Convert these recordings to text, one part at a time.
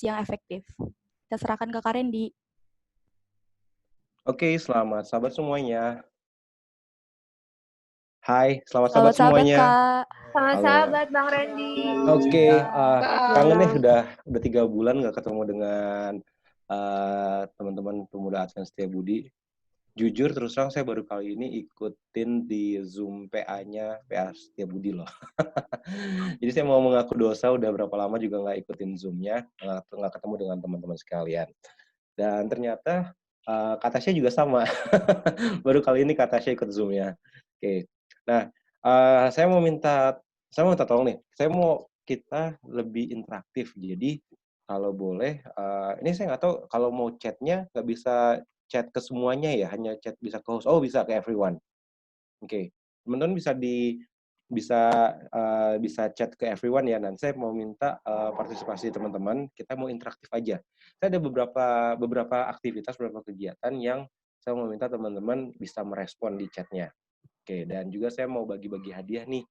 yang efektif. Kita serahkan ke Kak Randy. Oke, selamat sahabat semuanya. Hai, selamat sahabat Selamat sahabat, semuanya. Kak. Selamat Halo. sahabat Bang Randy. Oke, kangen nih Bang. udah 3 bulan nggak ketemu dengan teman-teman pemuda Advent Setiabudi. Jujur terus terang saya baru kali ini ikutin di Zoom PA-nya PA Setiabudi loh. Jadi saya mau mengaku dosa udah berapa lama juga nggak ikutin Zoom-nya, nggak ketemu dengan teman-teman sekalian. Dan ternyata Kak Tasya juga sama. Baru kali ini Kak Tasya ikut Zoom-nya. Oke. Nah, saya mau minta tolong nih. Saya mau kita lebih interaktif. Jadi kalau boleh, ini saya nggak tahu kalau mau chat-nya nggak bisa chat ke semuanya ya, hanya chat bisa ke host. Oh, bisa ke everyone. Oke. Teman-teman bisa chat ke everyone ya. Dan saya mau minta partisipasi teman-teman. Kita mau interaktif aja. Saya ada beberapa aktivitas, beberapa kegiatan yang saya mau minta teman-teman bisa merespon di chatnya. Oke, dan juga saya mau bagi-bagi hadiah nih.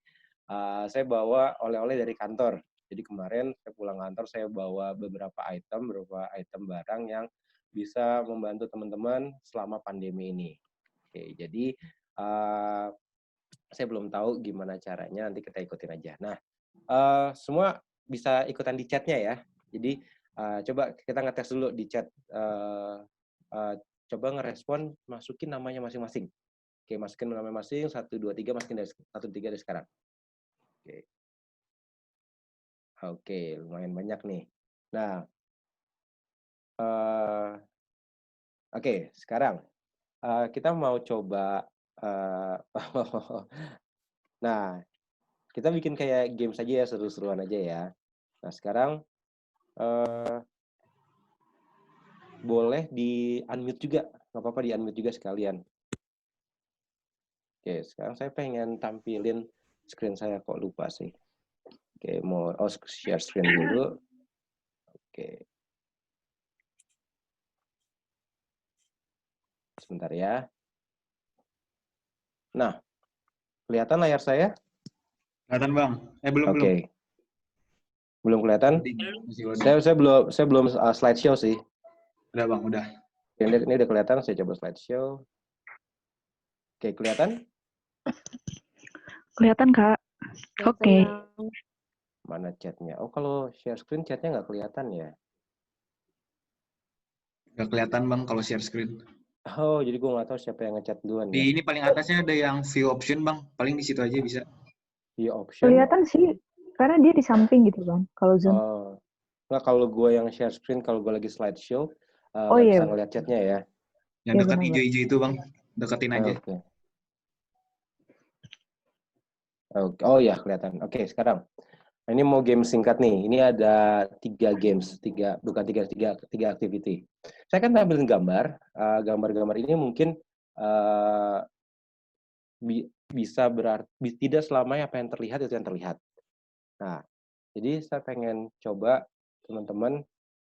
Saya bawa oleh-oleh dari kantor. Jadi kemarin saya pulang kantor, saya bawa beberapa item barang yang bisa membantu teman-teman selama pandemi ini. Oke, jadi saya belum tahu gimana caranya, nanti kita ikutin aja. Nah, semua bisa ikutan di chatnya ya. Jadi coba kita ngetes dulu di chat. Coba ngerespon, masukin namanya masing-masing. Oke, masukin namanya masing, 1, 2, 3, masukin dari 1, 3 dari sekarang. Oke, lumayan banyak nih. Nah, oke, sekarang kita mau coba. Nah, kita bikin kayak game saja ya, seru-seruan aja ya. Nah, sekarang boleh di-unmute juga. Nggak apa-apa di-unmute juga sekalian. Oke, sekarang saya pengen tampilin screen saya, kok lupa sih. Oke, mau share screen dulu. Oke. Sebentar ya. Nah, kelihatan layar saya? Kelihatan Bang. Belum. Oke. Belum kelihatan? Masih loading. Saya belum slideshow sih. Udah Bang, udah. Ini udah kelihatan, saya coba slideshow. Oke, kelihatan? Kelihatan, Kak. Oke. Mana chatnya? Oh, kalau share screen chatnya nggak kelihatan ya? Udah kelihatan Bang kalau share screen. Oh, jadi gue nggak tahu siapa yang ngechat duluan ya. Di ini paling atasnya ada yang view option Bang. Paling di situ aja bisa. View option. Kelihatan sih, karena dia di samping gitu Bang, kalau Zoom. Oh, nggak, kalau gue yang share screen, kalau gue lagi slideshow, Oh nggak iya. bisa ngeliat chatnya ya. Yang Iya, dekat benar, hijau-hijau itu Bang. Deketin aja. Oke. Oh ya, kelihatan. Oke, sekarang. Nah, ini mau game singkat nih. Ini ada 3 games, tiga activity. Saya kan tampilin gambar. Gambar-gambar ini mungkin bisa berarti tidak selamanya apa yang terlihat itu yang terlihat. Nah, jadi saya pengen coba teman-teman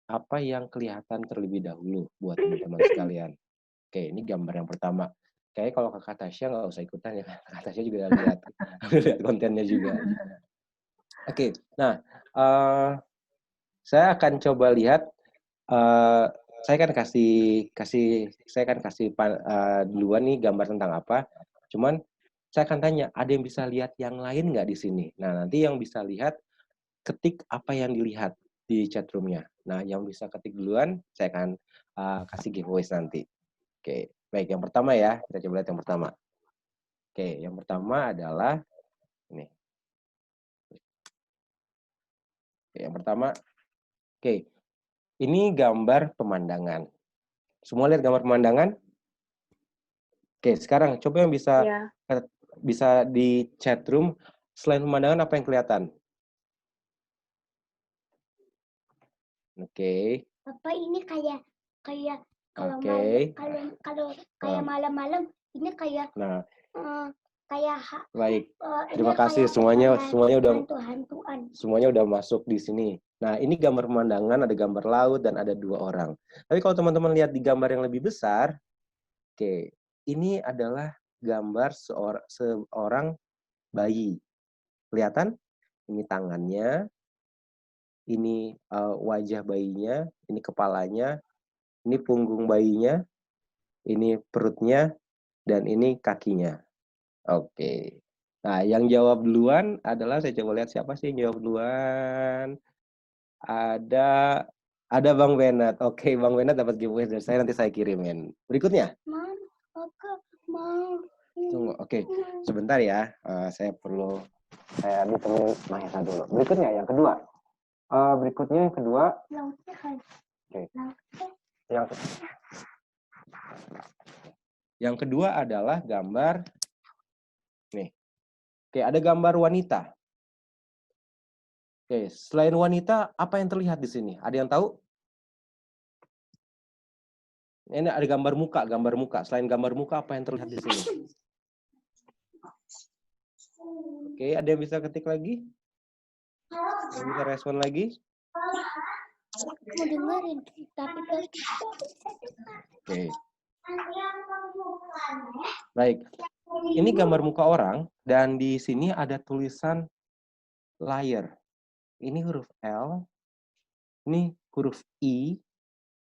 apa yang kelihatan terlebih dahulu buat teman-teman sekalian. Oke, ini gambar yang pertama. Kayaknya kalau Kakak Tasya nggak usah ikutan ya. Kakak Tasya juga lihat kontennya juga. Oke, nah saya akan coba lihat. Saya akan kasih duluan nih gambar tentang apa. Cuman saya akan tanya, ada yang bisa lihat yang lain nggak di sini? Nah, nanti yang bisa lihat, ketik apa yang dilihat di chat room-nya. Nah, yang bisa ketik duluan, saya akan kasih giveaways nanti. Oke, baik. Yang pertama ya, kita coba lihat yang pertama. Oke, yang pertama adalah ini. Oke, yang pertama, oke, ini gambar pemandangan. Semua lihat gambar pemandangan? Oke, sekarang coba yang bisa di chat room, selain pemandangan apa yang kelihatan? Oke. Papa, ini kayak kalau Oke. kalau kayak malam-malam ini kayak Nah, kayak baik. ini Terima kasih kayak semuanya hantu-hantuan. udah masuk di sini. Nah, ini gambar pemandangan, ada gambar laut dan ada 2 orang. Tapi kalau teman-teman lihat di gambar yang lebih besar, oke, ini adalah gambar seorang bayi. Kelihatan? Ini tangannya, ini wajah bayinya, ini kepalanya, ini punggung bayinya, ini perutnya, dan ini kakinya. Oke. Nah, yang jawab duluan adalah, saya coba lihat siapa sih yang jawab duluan. Ada Bang Benat. Oke, Bang Benat dapat giveaway dari saya, nanti saya kirimin. Berikutnya. Mam, aku mau. Tunggu, oke. Sebentar ya. Saya ditemenin Mahesa dulu. Berikutnya yang kedua. Berikutnya yang kedua. Oke. Yang kedua adalah gambar. Nih. Oke, ada gambar wanita. Oke, selain wanita, apa yang terlihat di sini? Ada yang tahu? Ini ada gambar muka. Selain gambar muka, apa yang terlihat di sini? Oke, ada yang bisa ketik lagi? Yang bisa respon lagi? Mau dengerin, tapi Oke. Baik. Ini gambar muka orang, dan di sini ada tulisan liar. Ini huruf L, ini huruf I,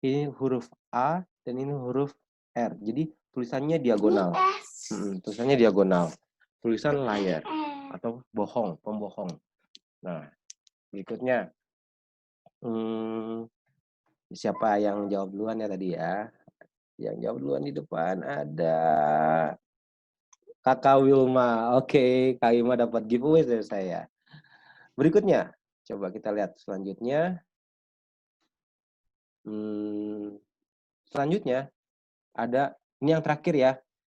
ini huruf A, dan ini huruf R. Jadi tulisannya diagonal. Tulisannya diagonal. Tulisan liar atau bohong, pembohong. Nah, berikutnya. Siapa yang jawab duluan ya tadi ya? Yang jawab duluan di depan ada Kakak Wilma. Oke, Kak Wilma dapat giveaway dari saya. Berikutnya, coba kita lihat selanjutnya. Selanjutnya ada, ini yang terakhir ya.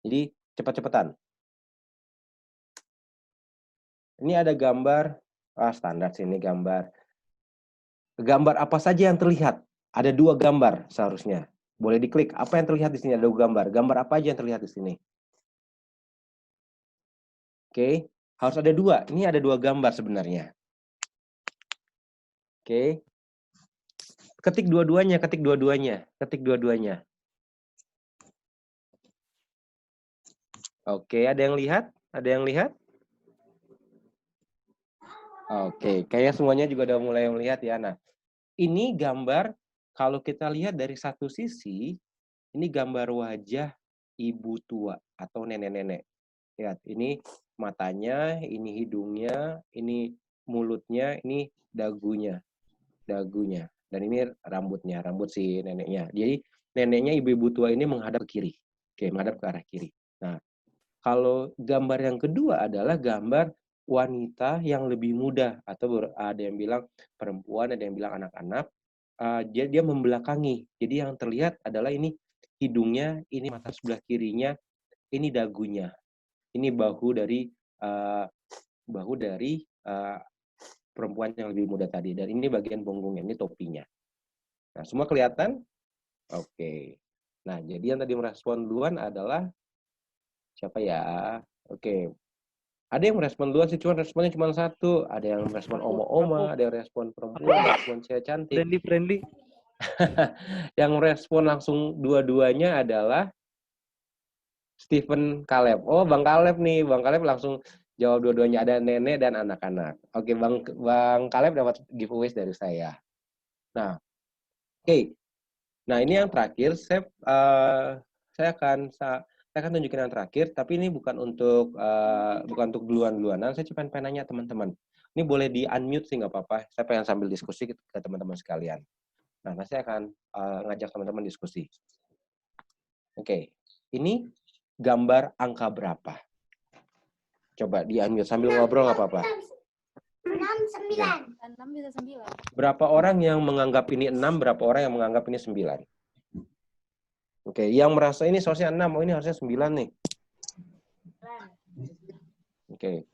Jadi cepat-cepatan. Ini ada gambar, standar sini gambar. Gambar apa saja yang terlihat? Ada 2 gambar seharusnya. Boleh diklik. Apa yang terlihat di sini? Ada 2 gambar. Gambar apa aja yang terlihat di sini? Oke, harus ada 2. Ini ada 2 gambar sebenarnya. Oke. Ketik dua-duanya. Oke, ada yang lihat? Oke, kayaknya semuanya juga udah mulai melihat ya. Nah, ini gambar, kalau kita lihat dari satu sisi, ini gambar wajah ibu tua atau nenek-nenek. Lihat, ini matanya, ini hidungnya, ini mulutnya, ini dagunya. Dan ini rambutnya, rambut si neneknya. Jadi neneknya ibu-ibu tua ini menghadap ke kiri. Oke, menghadap ke arah kiri. Nah, kalau gambar yang kedua adalah gambar wanita yang lebih muda, atau ada yang bilang perempuan, ada yang bilang anak-anak. Dia membelakangi. Jadi yang terlihat adalah ini hidungnya, ini mata sebelah kirinya, ini dagunya. Ini bahu dari perempuan yang lebih muda tadi. Dan ini bagian punggungnya, ini topinya. Nah, semua kelihatan? Oke. Nah, jadi yang tadi merespon duluan adalah siapa ya? Oke. Ada yang merespon duluan sih, cuma responnya cuma 1. Ada yang merespon oma-oma, ada yang respon perempuan, ada yang respon cewek cantik. Friendly. Yang merespon langsung dua-duanya adalah Stephen Caleb. Oh, Bang Caleb nih. Bang Caleb langsung jawab dua-duanya. Ada nenek dan anak-anak. Oke, Bang Caleb dapat giveaway dari saya. Nah, oke. Nah, ini yang terakhir. Saya akan tunjukin yang terakhir, tapi ini bukan untuk duluan-duluanan. Saya cuma pengen nanya teman-teman. Ini boleh di-unmute sih, nggak apa-apa. Saya pengen sambil diskusi ke teman-teman sekalian. Nah, saya akan ngajak teman-teman diskusi. Oke. Ini gambar angka berapa? Coba di-unmute sambil ngobrol nggak apa-apa. 6, 9. 6 bisa 9. Berapa orang yang menganggap ini 6, berapa orang yang menganggap ini 9? Oke, yang merasa ini seharusnya 6, oh ini harusnya 9 nih. Oke.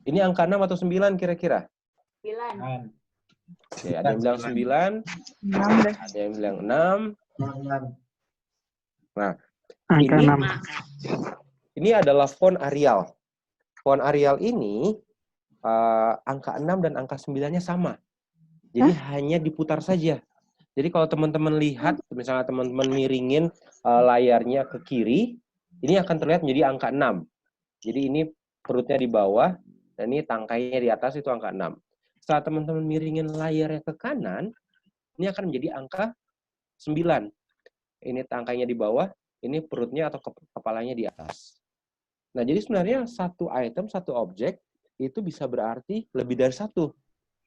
Ini angka 6 atau 9 kira-kira? 9. Oke, ada yang bilang 9, 6 deh. ada yang bilang 6. Nah, Angka 6. Ini adalah font Arial. Font Arial ini angka 6 dan angka 9-nya sama. Jadi hanya diputar saja. Jadi kalau teman-teman lihat, misalnya teman-teman miringin layarnya ke kiri, ini akan terlihat menjadi angka 6. Jadi ini perutnya di bawah, dan ini tangkainya di atas, itu angka 6. Saat teman-teman miringin layarnya ke kanan, ini akan menjadi angka 9. Ini tangkainya di bawah, ini perutnya atau kepalanya di atas. Nah, jadi sebenarnya satu item, satu objek, itu bisa berarti lebih dari satu.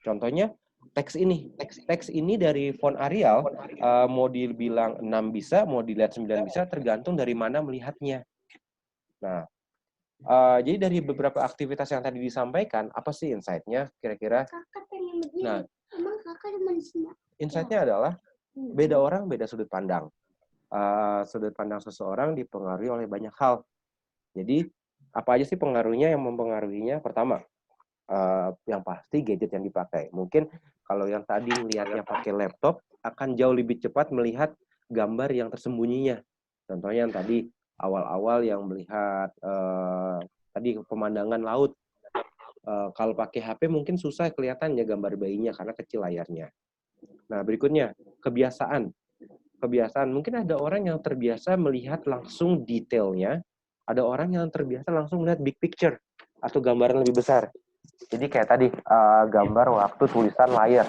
Contohnya, teks ini. Teks ini dari font Arial, mau dibilang 6 bisa, mau dilihat 9 bisa, tergantung dari mana melihatnya. Nah, jadi dari beberapa aktivitas yang tadi disampaikan, apa sih insight-nya kira-kira? Kakak pengen begini. Nah, Emang kakak cuma di sini. insight-nya adalah beda orang, beda sudut pandang. Sudut pandang seseorang dipengaruhi oleh banyak hal. Jadi, apa aja sih pengaruhnya? Yang mempengaruhinya, pertama, yang pasti gadget yang dipakai. Mungkin kalau yang tadi melihatnya pakai laptop, akan jauh lebih cepat melihat gambar yang tersembunyinya. Contohnya yang tadi, awal-awal yang melihat tadi pemandangan laut. Kalau pakai HP mungkin susah kelihatannya gambar bayinya karena kecil layarnya. Nah, berikutnya, kebiasaan. Mungkin ada orang yang terbiasa melihat langsung detailnya, ada orang yang terbiasa langsung melihat big picture atau gambaran lebih besar. Jadi kayak tadi gambar waktu tulisan layar.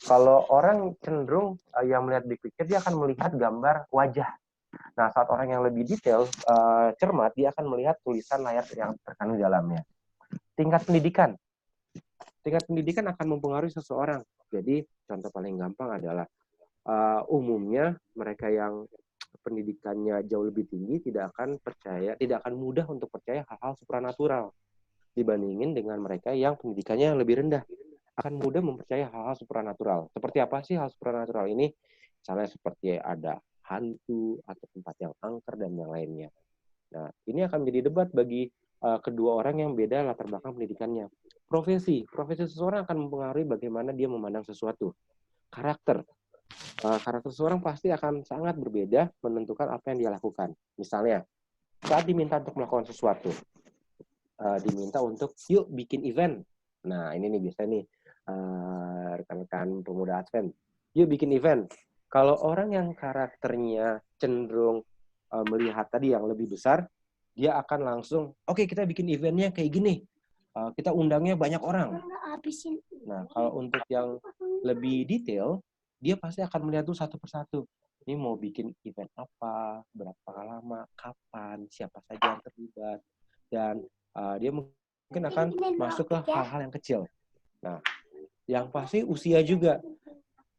Kalau orang cenderung yang melihat big picture, dia akan melihat gambar wajah. Nah, saat orang yang lebih detail, cermat, dia akan melihat tulisan layar yang terkandung di dalamnya. Tingkat pendidikan akan mempengaruhi seseorang. Jadi contoh paling gampang adalah umumnya mereka yang pendidikannya jauh lebih tinggi tidak akan mudah untuk percaya hal-hal supranatural dibandingin dengan mereka yang pendidikannya lebih rendah, akan mudah mempercayai hal-hal supranatural. Seperti apa sih hal supranatural ini? Misalnya seperti ada hantu atau tempat yang angker dan yang lainnya. Nah, ini akan menjadi debat bagi kedua orang yang beda latar belakang pendidikannya. Profesi seseorang akan mempengaruhi bagaimana dia memandang sesuatu. Karakter seseorang pasti akan sangat berbeda menentukan apa yang dia lakukan. Misalnya, saat diminta untuk melakukan sesuatu, diminta untuk yuk bikin event. Nah, ini nih biasa nih rekan-rekan pemuda Advent. Yuk bikin event. Kalau orang yang karakternya cenderung melihat tadi yang lebih besar, dia akan langsung, oke, kita bikin eventnya kayak gini. Kita undangnya banyak orang. Nah, kalau untuk yang lebih detail, dia pasti akan melihat tuh satu persatu. Ini mau bikin event apa, berapa lama, kapan, siapa saja yang terlibat, dan dia mungkin akan masuk ke hal-hal yang kecil. Nah, yang pasti usia juga.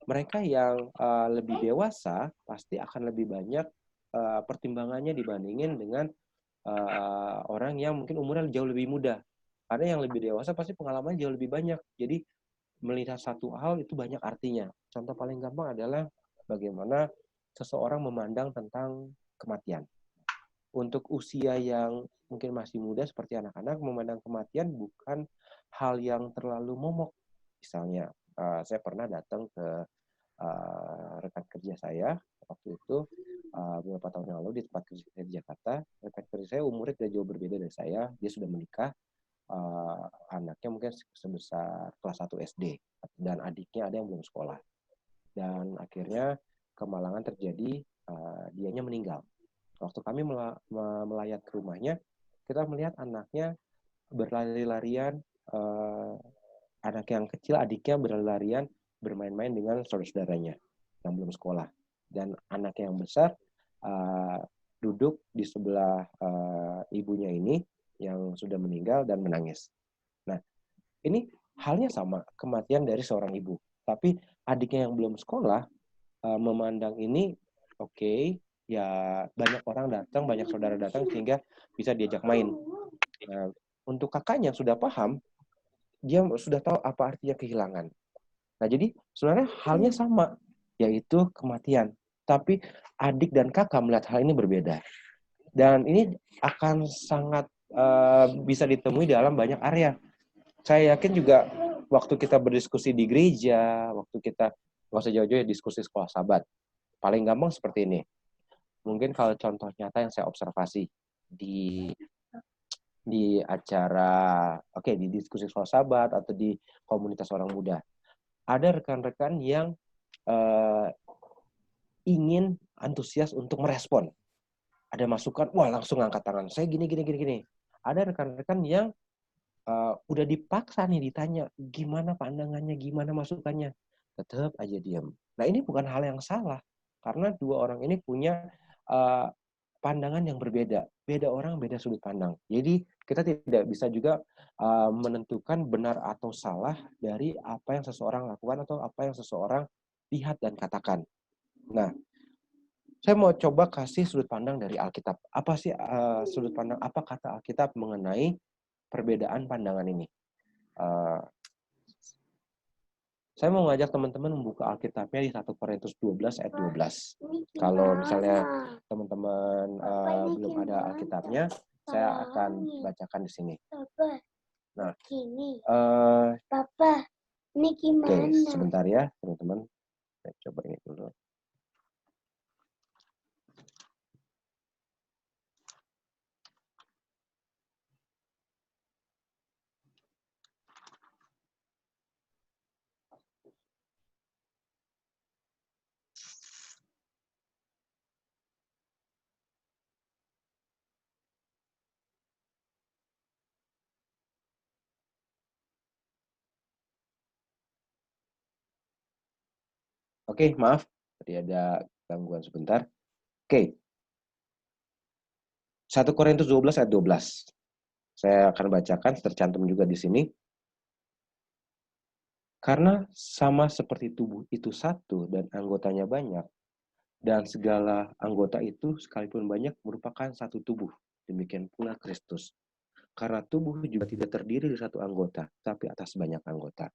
Mereka yang lebih dewasa pasti akan lebih banyak pertimbangannya dibandingin dengan orang yang mungkin umurnya jauh lebih muda. Karena yang lebih dewasa pasti pengalaman jauh lebih banyak. Jadi melihat satu hal itu banyak artinya. Contoh paling gampang adalah bagaimana seseorang memandang tentang kematian. Untuk usia yang mungkin masih muda seperti anak-anak, memandang kematian bukan hal yang terlalu momok. Misalnya, saya pernah datang ke rekan kerja saya waktu itu beberapa tahun yang lalu di tempat kerja saya di Jakarta. Rekan kerja saya umurnya tidak jauh berbeda dari saya. Dia sudah menikah. Anaknya mungkin sebesar kelas 1 SD dan adiknya ada yang belum sekolah. Dan akhirnya kemalangan terjadi, dianya meninggal. Waktu kami melayat ke rumahnya, kita melihat anaknya berlari-larian, anak yang kecil, adiknya berlari-larian bermain-main dengan saudara-saudaranya yang belum sekolah. Dan anak yang besar duduk di sebelah ibunya ini yang sudah meninggal dan menangis. Nah, ini halnya sama, kematian dari seorang ibu. Tapi adiknya yang belum sekolah memandang ini, oke, ya banyak orang datang, banyak saudara datang sehingga bisa diajak main. Nah, untuk kakaknya yang sudah paham, dia sudah tahu apa artinya kehilangan. Nah, jadi sebenarnya halnya sama, yaitu kematian. Tapi adik dan kakak melihat hal ini berbeda. Dan ini akan sangat bisa ditemui dalam banyak area. Saya yakin juga waktu kita berdiskusi di gereja, waktu kita nggak usah jauh-jauh diskusi sekolah sahabat, paling gampang seperti ini. Mungkin kalau contoh nyata yang saya observasi di acara, di diskusi sekolah sahabat atau di komunitas orang muda, ada rekan-rekan yang ingin antusias untuk merespon. Ada masukan, wah langsung angkat tangan. Saya gini. Ada rekan-rekan yang udah dipaksa nih ditanya gimana pandangannya, gimana masukannya, tetap aja diam. Nah ini bukan hal yang salah karena dua orang ini punya uh, pandangan yang berbeda. Beda orang, beda sudut pandang. Jadi kita tidak bisa juga menentukan benar atau salah dari apa yang seseorang lakukan atau apa yang seseorang lihat dan katakan. Nah, saya mau coba kasih sudut pandang dari Alkitab. Apa sih sudut pandang, apa kata Alkitab mengenai perbedaan pandangan ini? Saya mau ngajak teman-teman membuka Alkitabnya di 1 Korintus 12 ayat 12. Kalau misalnya teman-teman belum ada Alkitabnya, saya akan bacakan di sini. Papa, Nah, gini. eh, Papa, ini oke, gimana? sebentar ya teman-teman. Saya coba ini dulu. Oke, maaf. Tadi ada gangguan sebentar. Oke. 1 Korintus 12 ayat 12. Saya akan bacakan, tercantum juga di sini. Karena sama seperti tubuh itu satu dan anggotanya banyak, dan segala anggota itu sekalipun banyak merupakan satu tubuh. Demikian pula Kristus. Karena tubuh juga tidak terdiri dari satu anggota, tapi atas banyak anggota.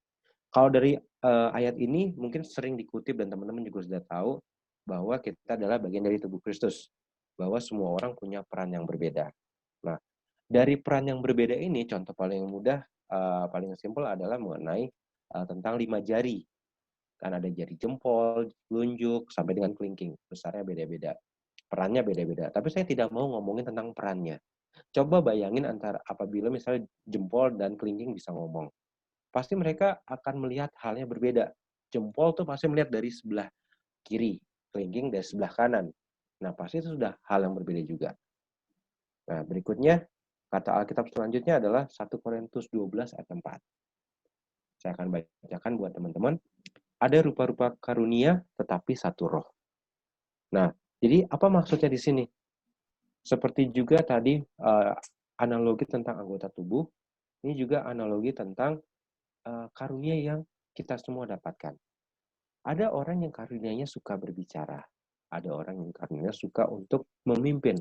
Kalau dari ayat ini mungkin sering dikutip dan teman-teman juga sudah tahu bahwa kita adalah bagian dari tubuh Kristus. Bahwa semua orang punya peran yang berbeda. Nah, dari peran yang berbeda ini, contoh paling mudah, paling simpel adalah mengenai tentang 5 jari. Kan ada jari jempol, telunjuk, sampai dengan kelingking. Besarnya beda-beda. Perannya beda-beda. Tapi saya tidak mau ngomongin tentang perannya. Coba bayangin antara apabila misalnya jempol dan kelingking bisa ngomong. Pasti mereka akan melihat halnya berbeda. Jempol tuh pasti melihat dari sebelah kiri, kelingking dari sebelah kanan. Nah, pasti itu sudah hal yang berbeda juga. Nah, berikutnya, kata Alkitab selanjutnya adalah 1 Korintus 12 ayat 4. Saya akan bacakan buat teman-teman. Ada rupa-rupa karunia, tetapi satu roh. Nah, jadi apa maksudnya di sini? Seperti juga tadi analogi tentang anggota tubuh, ini juga analogi tentang karunia yang kita semua dapatkan. Ada orang yang karunianya suka berbicara. Ada orang yang karunianya suka untuk memimpin.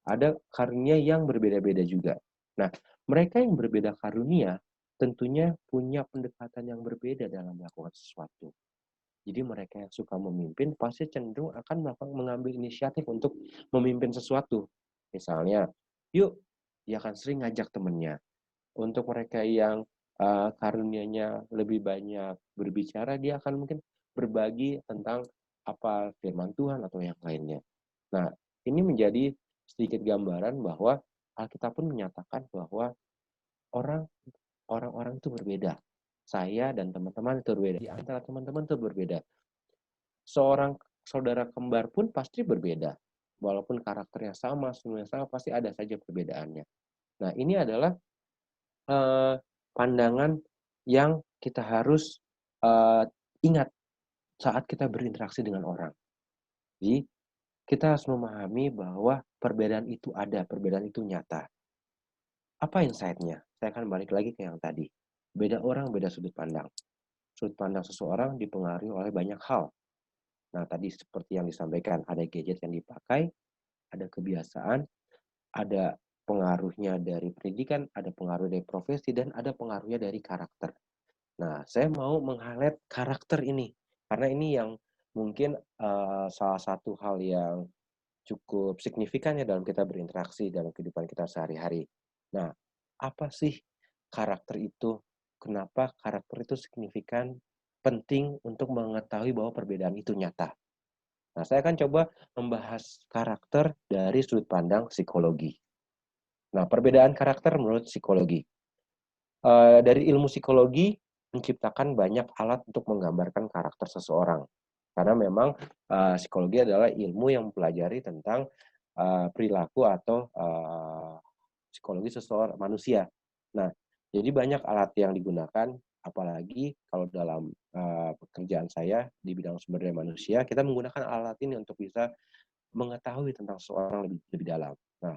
Ada karunia yang berbeda-beda juga. Nah, mereka yang berbeda karunia tentunya punya pendekatan yang berbeda dalam melakukan sesuatu. Jadi mereka yang suka memimpin pasti cenderung akan mengambil inisiatif untuk memimpin sesuatu. Misalnya, yuk, dia akan sering ngajak temennya. Untuk mereka yang karunianya lebih banyak berbicara, dia akan mungkin berbagi tentang apa firman Tuhan atau yang lainnya. Nah, ini menjadi sedikit gambaran bahwa Alkitab pun menyatakan bahwa orang-orang itu berbeda. Saya dan teman-teman itu berbeda. Di antara teman-teman itu berbeda. Seorang saudara kembar pun pasti berbeda. Walaupun karakternya sama, semuanya sama, pasti ada saja perbedaannya. Nah, ini adalah pandangan yang kita harus ingat saat kita berinteraksi dengan orang. Jadi, kita harus memahami bahwa perbedaan itu ada, perbedaan itu nyata. Apa insight-nya? Saya akan balik lagi ke yang tadi. Beda orang, beda sudut pandang. Sudut pandang seseorang dipengaruhi oleh banyak hal. Nah, tadi seperti yang disampaikan, ada gadget yang dipakai, ada kebiasaan, ada pengaruhnya dari pendidikan, ada pengaruh dari profesi, dan ada pengaruhnya dari karakter. Nah, saya mau meng-highlight karakter ini. Karena ini yang mungkin salah satu hal yang cukup signifikan ya dalam kita berinteraksi dalam kehidupan kita sehari-hari. Nah, apa sih karakter itu? Kenapa karakter itu signifikan, penting untuk mengetahui bahwa perbedaan itu nyata? Nah, saya akan coba membahas karakter dari sudut pandang psikologi. Nah, perbedaan karakter menurut psikologi. Dari ilmu psikologi menciptakan banyak alat untuk menggambarkan karakter seseorang. Karena memang psikologi adalah ilmu yang mempelajari tentang perilaku atau psikologi seseorang manusia. Nah, Jadi banyak alat yang digunakan, apalagi kalau dalam pekerjaan saya di bidang sumber daya manusia, kita menggunakan alat ini untuk bisa mengetahui tentang seseorang lebih dalam. Nah,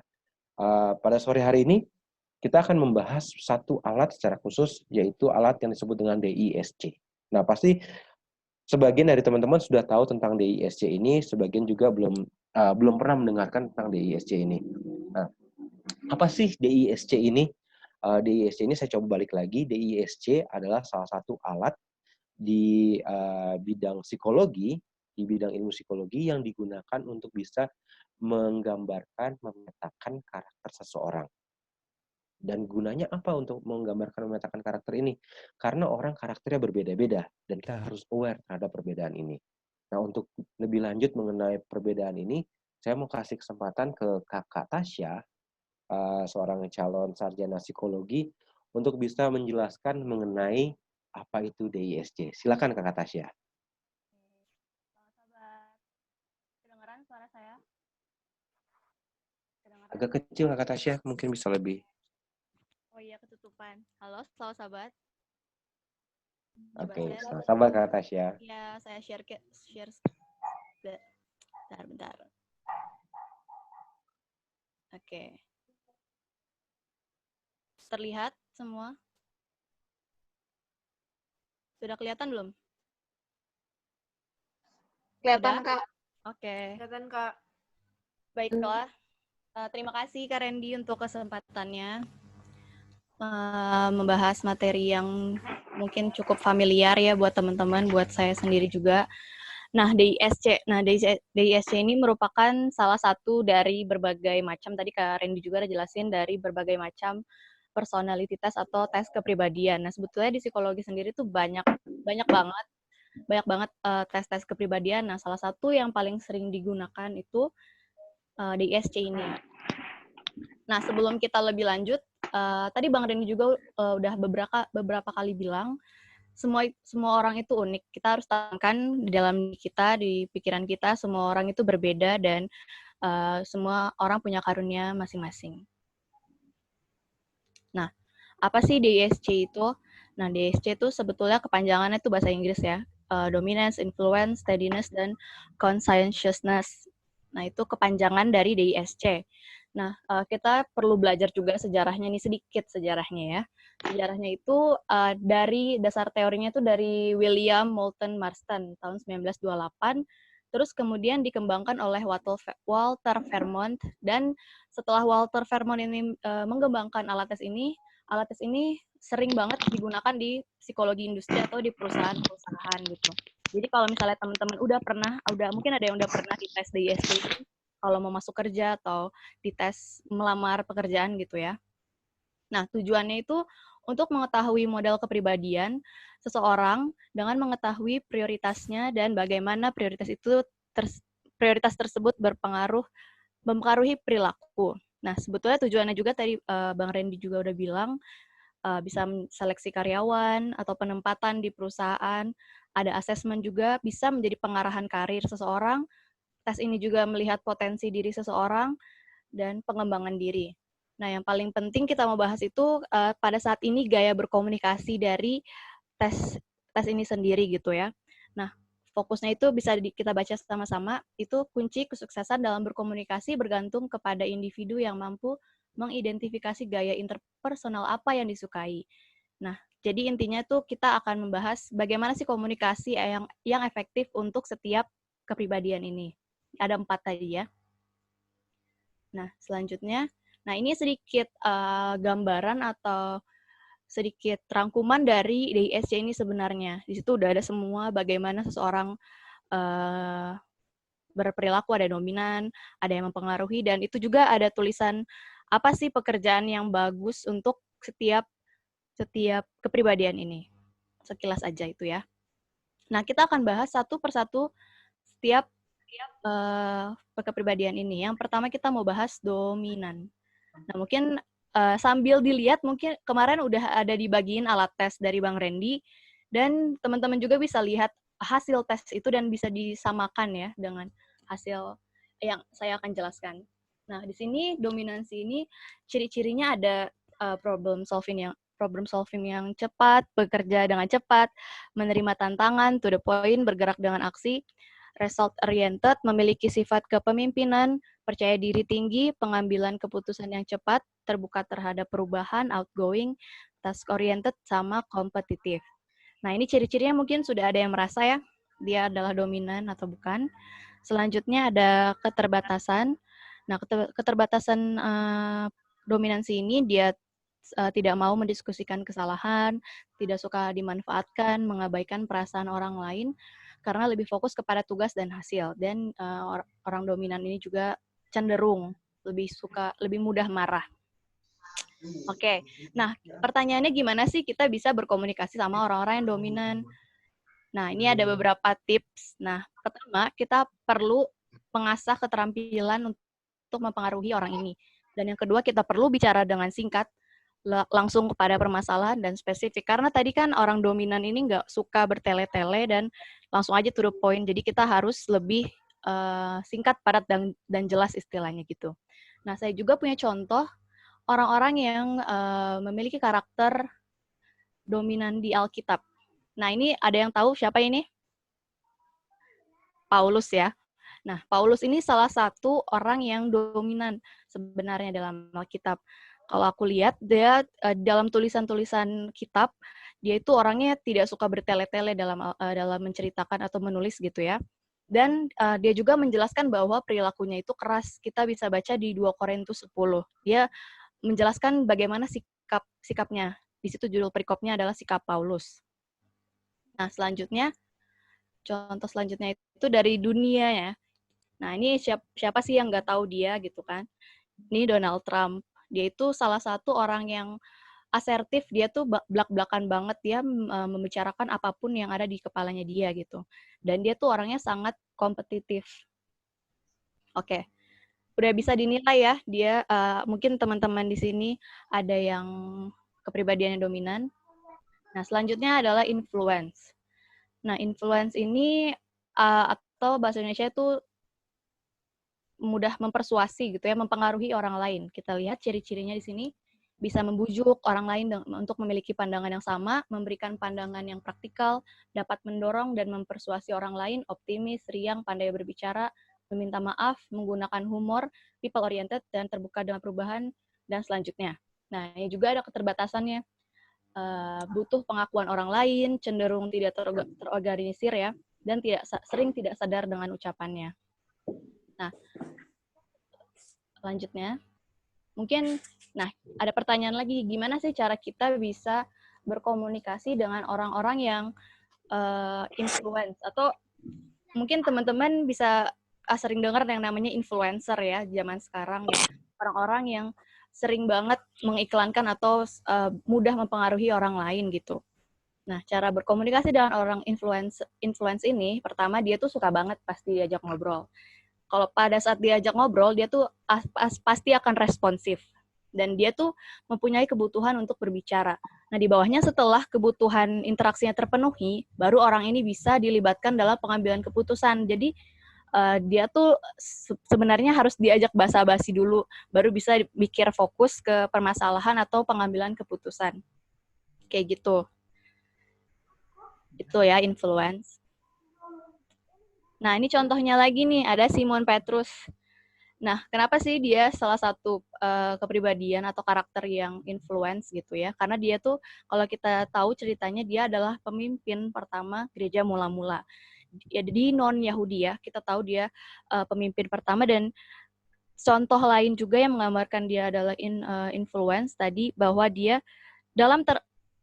pada sore hari ini kita akan membahas satu alat secara khusus, yaitu alat yang disebut dengan DISC. Nah, pasti sebagian dari teman-teman sudah tahu tentang DISC ini, sebagian juga belum pernah mendengarkan tentang DISC ini. Nah, apa sih DISC ini? DISC ini saya coba balik lagi. DISC adalah salah satu alat di bidang psikologi, di bidang ilmu psikologi yang digunakan untuk bisa menggambarkan, memetakan karakter seseorang. Dan gunanya apa untuk menggambarkan, memetakan karakter ini? Karena orang karakternya berbeda-beda dan kita harus aware terhadap perbedaan ini. Nah, untuk lebih lanjut mengenai perbedaan ini, saya mau kasih kesempatan ke Kakak Tasya, seorang calon sarjana psikologi, untuk bisa menjelaskan mengenai apa itu DISC. Silakan Kakak Tasya. Halo sobat, kedengaran suara saya? Kedengaran? Agak kecil Kakak Tasya, mungkin bisa lebih. Oh iya, ketutupan. Halo, sobat. Oke, Saya- sabar Kakak Tasya. Ya, saya share. Bentar. Oke. Terlihat semua? Sudah kelihatan belum? Kelihatan, Sudah? Kak. Oke. Kelihatan, Kak. Baiklah. Terima kasih Kak Randy untuk kesempatannya membahas materi yang mungkin cukup familiar ya buat teman-teman, buat saya sendiri juga. Nah, DISC. Nah, DISC ini merupakan salah satu dari berbagai macam, tadi Kak Randy juga udah jelasin, dari berbagai macam personality test atau tes kepribadian. Nah, sebetulnya di psikologi sendiri tuh banyak banget tes-tes kepribadian. Nah, salah satu yang paling sering digunakan itu DISC ini. Nah, sebelum kita lebih lanjut, tadi Bang Randy juga udah beberapa kali bilang semua orang itu unik. Kita harus tanamkan di dalam kita, di pikiran kita, semua orang itu berbeda dan semua orang punya karunia masing-masing. Nah, apa sih DISC itu? Nah, DISC itu sebetulnya kepanjangannya itu bahasa Inggris ya. Dominance, Influence, Steadiness, dan Conscientiousness. Nah, itu kepanjangan dari DISC. Nah, kita perlu belajar juga sejarahnya nih, sedikit sejarahnya ya. Sejarahnya itu dari dasar teorinya itu dari William Moulton Marston tahun 1928. Terus kemudian dikembangkan oleh Walter Fairmont, dan setelah Walter Fairmont ini mengembangkan alat tes ini sering banget digunakan di psikologi industri atau di perusahaan-perusahaan gitu. Jadi kalau misalnya teman-teman mungkin ada yang udah pernah dites DISC ini kalau mau masuk kerja atau dites melamar pekerjaan gitu ya. Nah, tujuannya itu untuk mengetahui model kepribadian seseorang dengan mengetahui prioritasnya dan bagaimana prioritas tersebut mempengaruhi perilaku. Nah, sebetulnya tujuannya juga tadi Bang Randy juga udah bilang bisa seleksi karyawan atau penempatan di perusahaan, ada asesmen juga bisa menjadi pengarahan karir seseorang. Tes ini juga melihat potensi diri seseorang dan pengembangan diri. Nah, yang paling penting kita mau bahas itu pada saat ini gaya berkomunikasi dari tes ini sendiri gitu ya. Nah, fokusnya itu bisa kita baca sama-sama, itu kunci kesuksesan dalam berkomunikasi bergantung kepada individu yang mampu mengidentifikasi gaya interpersonal apa yang disukai. Nah, jadi intinya tuh kita akan membahas bagaimana sih komunikasi yang efektif untuk setiap kepribadian ini. Ada 4 tadi ya. Nah, selanjutnya, ini sedikit gambaran atau sedikit rangkuman dari DISC ini sebenarnya. Di situ udah ada semua bagaimana seseorang berperilaku, ada dominan, ada yang mempengaruhi, dan itu juga ada tulisan apa sih pekerjaan yang bagus untuk setiap kepribadian ini. Sekilas aja itu ya. Nah, kita akan bahas satu persatu setiap kepribadian ini. Yang pertama kita mau bahas dominan. Nah, mungkin sambil dilihat, mungkin kemarin udah ada dibagiin alat tes dari Bang Randy, dan teman-teman juga bisa lihat hasil tes itu dan bisa disamakan ya dengan hasil yang saya akan jelaskan. Nah, di sini dominansi ini ciri-cirinya ada problem problem solving yang cepat, bekerja dengan cepat, menerima tantangan, to the point, bergerak dengan aksi, result oriented, memiliki sifat kepemimpinan, percaya diri tinggi, pengambilan keputusan yang cepat, terbuka terhadap perubahan, outgoing, task oriented, sama kompetitif. Nah, ini ciri-cirinya mungkin sudah ada yang merasa ya, dia adalah dominan atau bukan. Selanjutnya ada keterbatasan. Nah, keterbatasan dominansi ini dia tidak mau mendiskusikan kesalahan, tidak suka dimanfaatkan, mengabaikan perasaan orang lain, karena lebih fokus kepada tugas dan hasil. Dan orang dominan ini juga cenderung lebih mudah marah. Oke, nah pertanyaannya gimana sih kita bisa berkomunikasi sama orang-orang yang dominan? Nah, ini ada beberapa tips. Nah, pertama, kita perlu mengasah keterampilan untuk mempengaruhi orang ini. Dan yang kedua, kita perlu bicara dengan singkat, langsung kepada permasalahan dan spesifik. Karena tadi kan orang dominan ini nggak suka bertele-tele dan langsung aja to the point. Jadi kita harus lebih singkat, padat, dan jelas istilahnya gitu. Nah, saya juga punya contoh orang-orang yang memiliki karakter dominan di Alkitab. Nah, ini ada yang tahu siapa ini? Paulus ya. Nah, Paulus ini salah satu orang yang dominan sebenarnya dalam Alkitab. Kalau aku lihat, dia dalam tulisan-tulisan kitab, dia itu orangnya tidak suka bertele-tele dalam menceritakan atau menulis gitu ya. Dan dia juga menjelaskan bahwa perilakunya itu keras. Kita bisa baca di 2 Korintus 10. Dia menjelaskan bagaimana sikapnya. Di situ judul perikopnya adalah sikap Paulus. Nah, contoh selanjutnya itu dari dunia ya. Nah, ini siapa sih yang nggak tahu dia gitu kan? Ini Donald Trump. Dia itu salah satu orang yang asertif, dia tuh belak-belakan banget, dia membicarakan apapun yang ada di kepalanya dia gitu. Dan dia tuh orangnya sangat kompetitif. Oke. Udah bisa dinilai ya, dia mungkin teman-teman di sini ada yang kepribadiannya dominan. Nah, selanjutnya adalah influence. Nah, influence ini atau bahasa Indonesia itu mudah mempersuasi gitu ya, mempengaruhi orang lain. Kita lihat ciri-cirinya di sini, bisa membujuk orang lain untuk memiliki pandangan yang sama, memberikan pandangan yang praktikal, dapat mendorong dan mempersuasi orang lain, optimis, riang, pandai berbicara, meminta maaf, menggunakan humor, people oriented, dan terbuka dengan perubahan, dan selanjutnya. Nah, ini juga ada keterbatasannya. Butuh pengakuan orang lain, cenderung tidak terorganisir ya, dan sering tidak sadar dengan ucapannya. Nah, selanjutnya, mungkin, ada pertanyaan lagi, gimana sih cara kita bisa berkomunikasi dengan orang-orang yang influence, atau mungkin teman-teman bisa sering dengar yang namanya influencer ya, zaman sekarang ya, orang-orang yang sering banget mengiklankan atau mudah mempengaruhi orang lain gitu. Nah, cara berkomunikasi dengan orang influence ini, pertama dia tuh suka banget pasti diajak ngobrol. Kalau pada saat diajak ngobrol, dia tuh pasti akan responsif. Dan dia tuh mempunyai kebutuhan untuk berbicara. Nah, di bawahnya setelah kebutuhan interaksinya terpenuhi, baru orang ini bisa dilibatkan dalam pengambilan keputusan. Jadi, dia tuh sebenarnya harus diajak basa-basi dulu, baru bisa mikir fokus ke permasalahan atau pengambilan keputusan. Kayak gitu. Itu ya, influence. Nah, ini contohnya lagi nih, ada Simon Petrus. Nah, kenapa sih dia salah satu kepribadian atau karakter yang influence gitu ya? Karena dia tuh, kalau kita tahu ceritanya, dia adalah pemimpin pertama gereja mula-mula. Ya, di non-Yahudi ya, kita tahu dia pemimpin pertama, dan contoh lain juga yang menggambarkan dia adalah influence tadi, bahwa dia dalam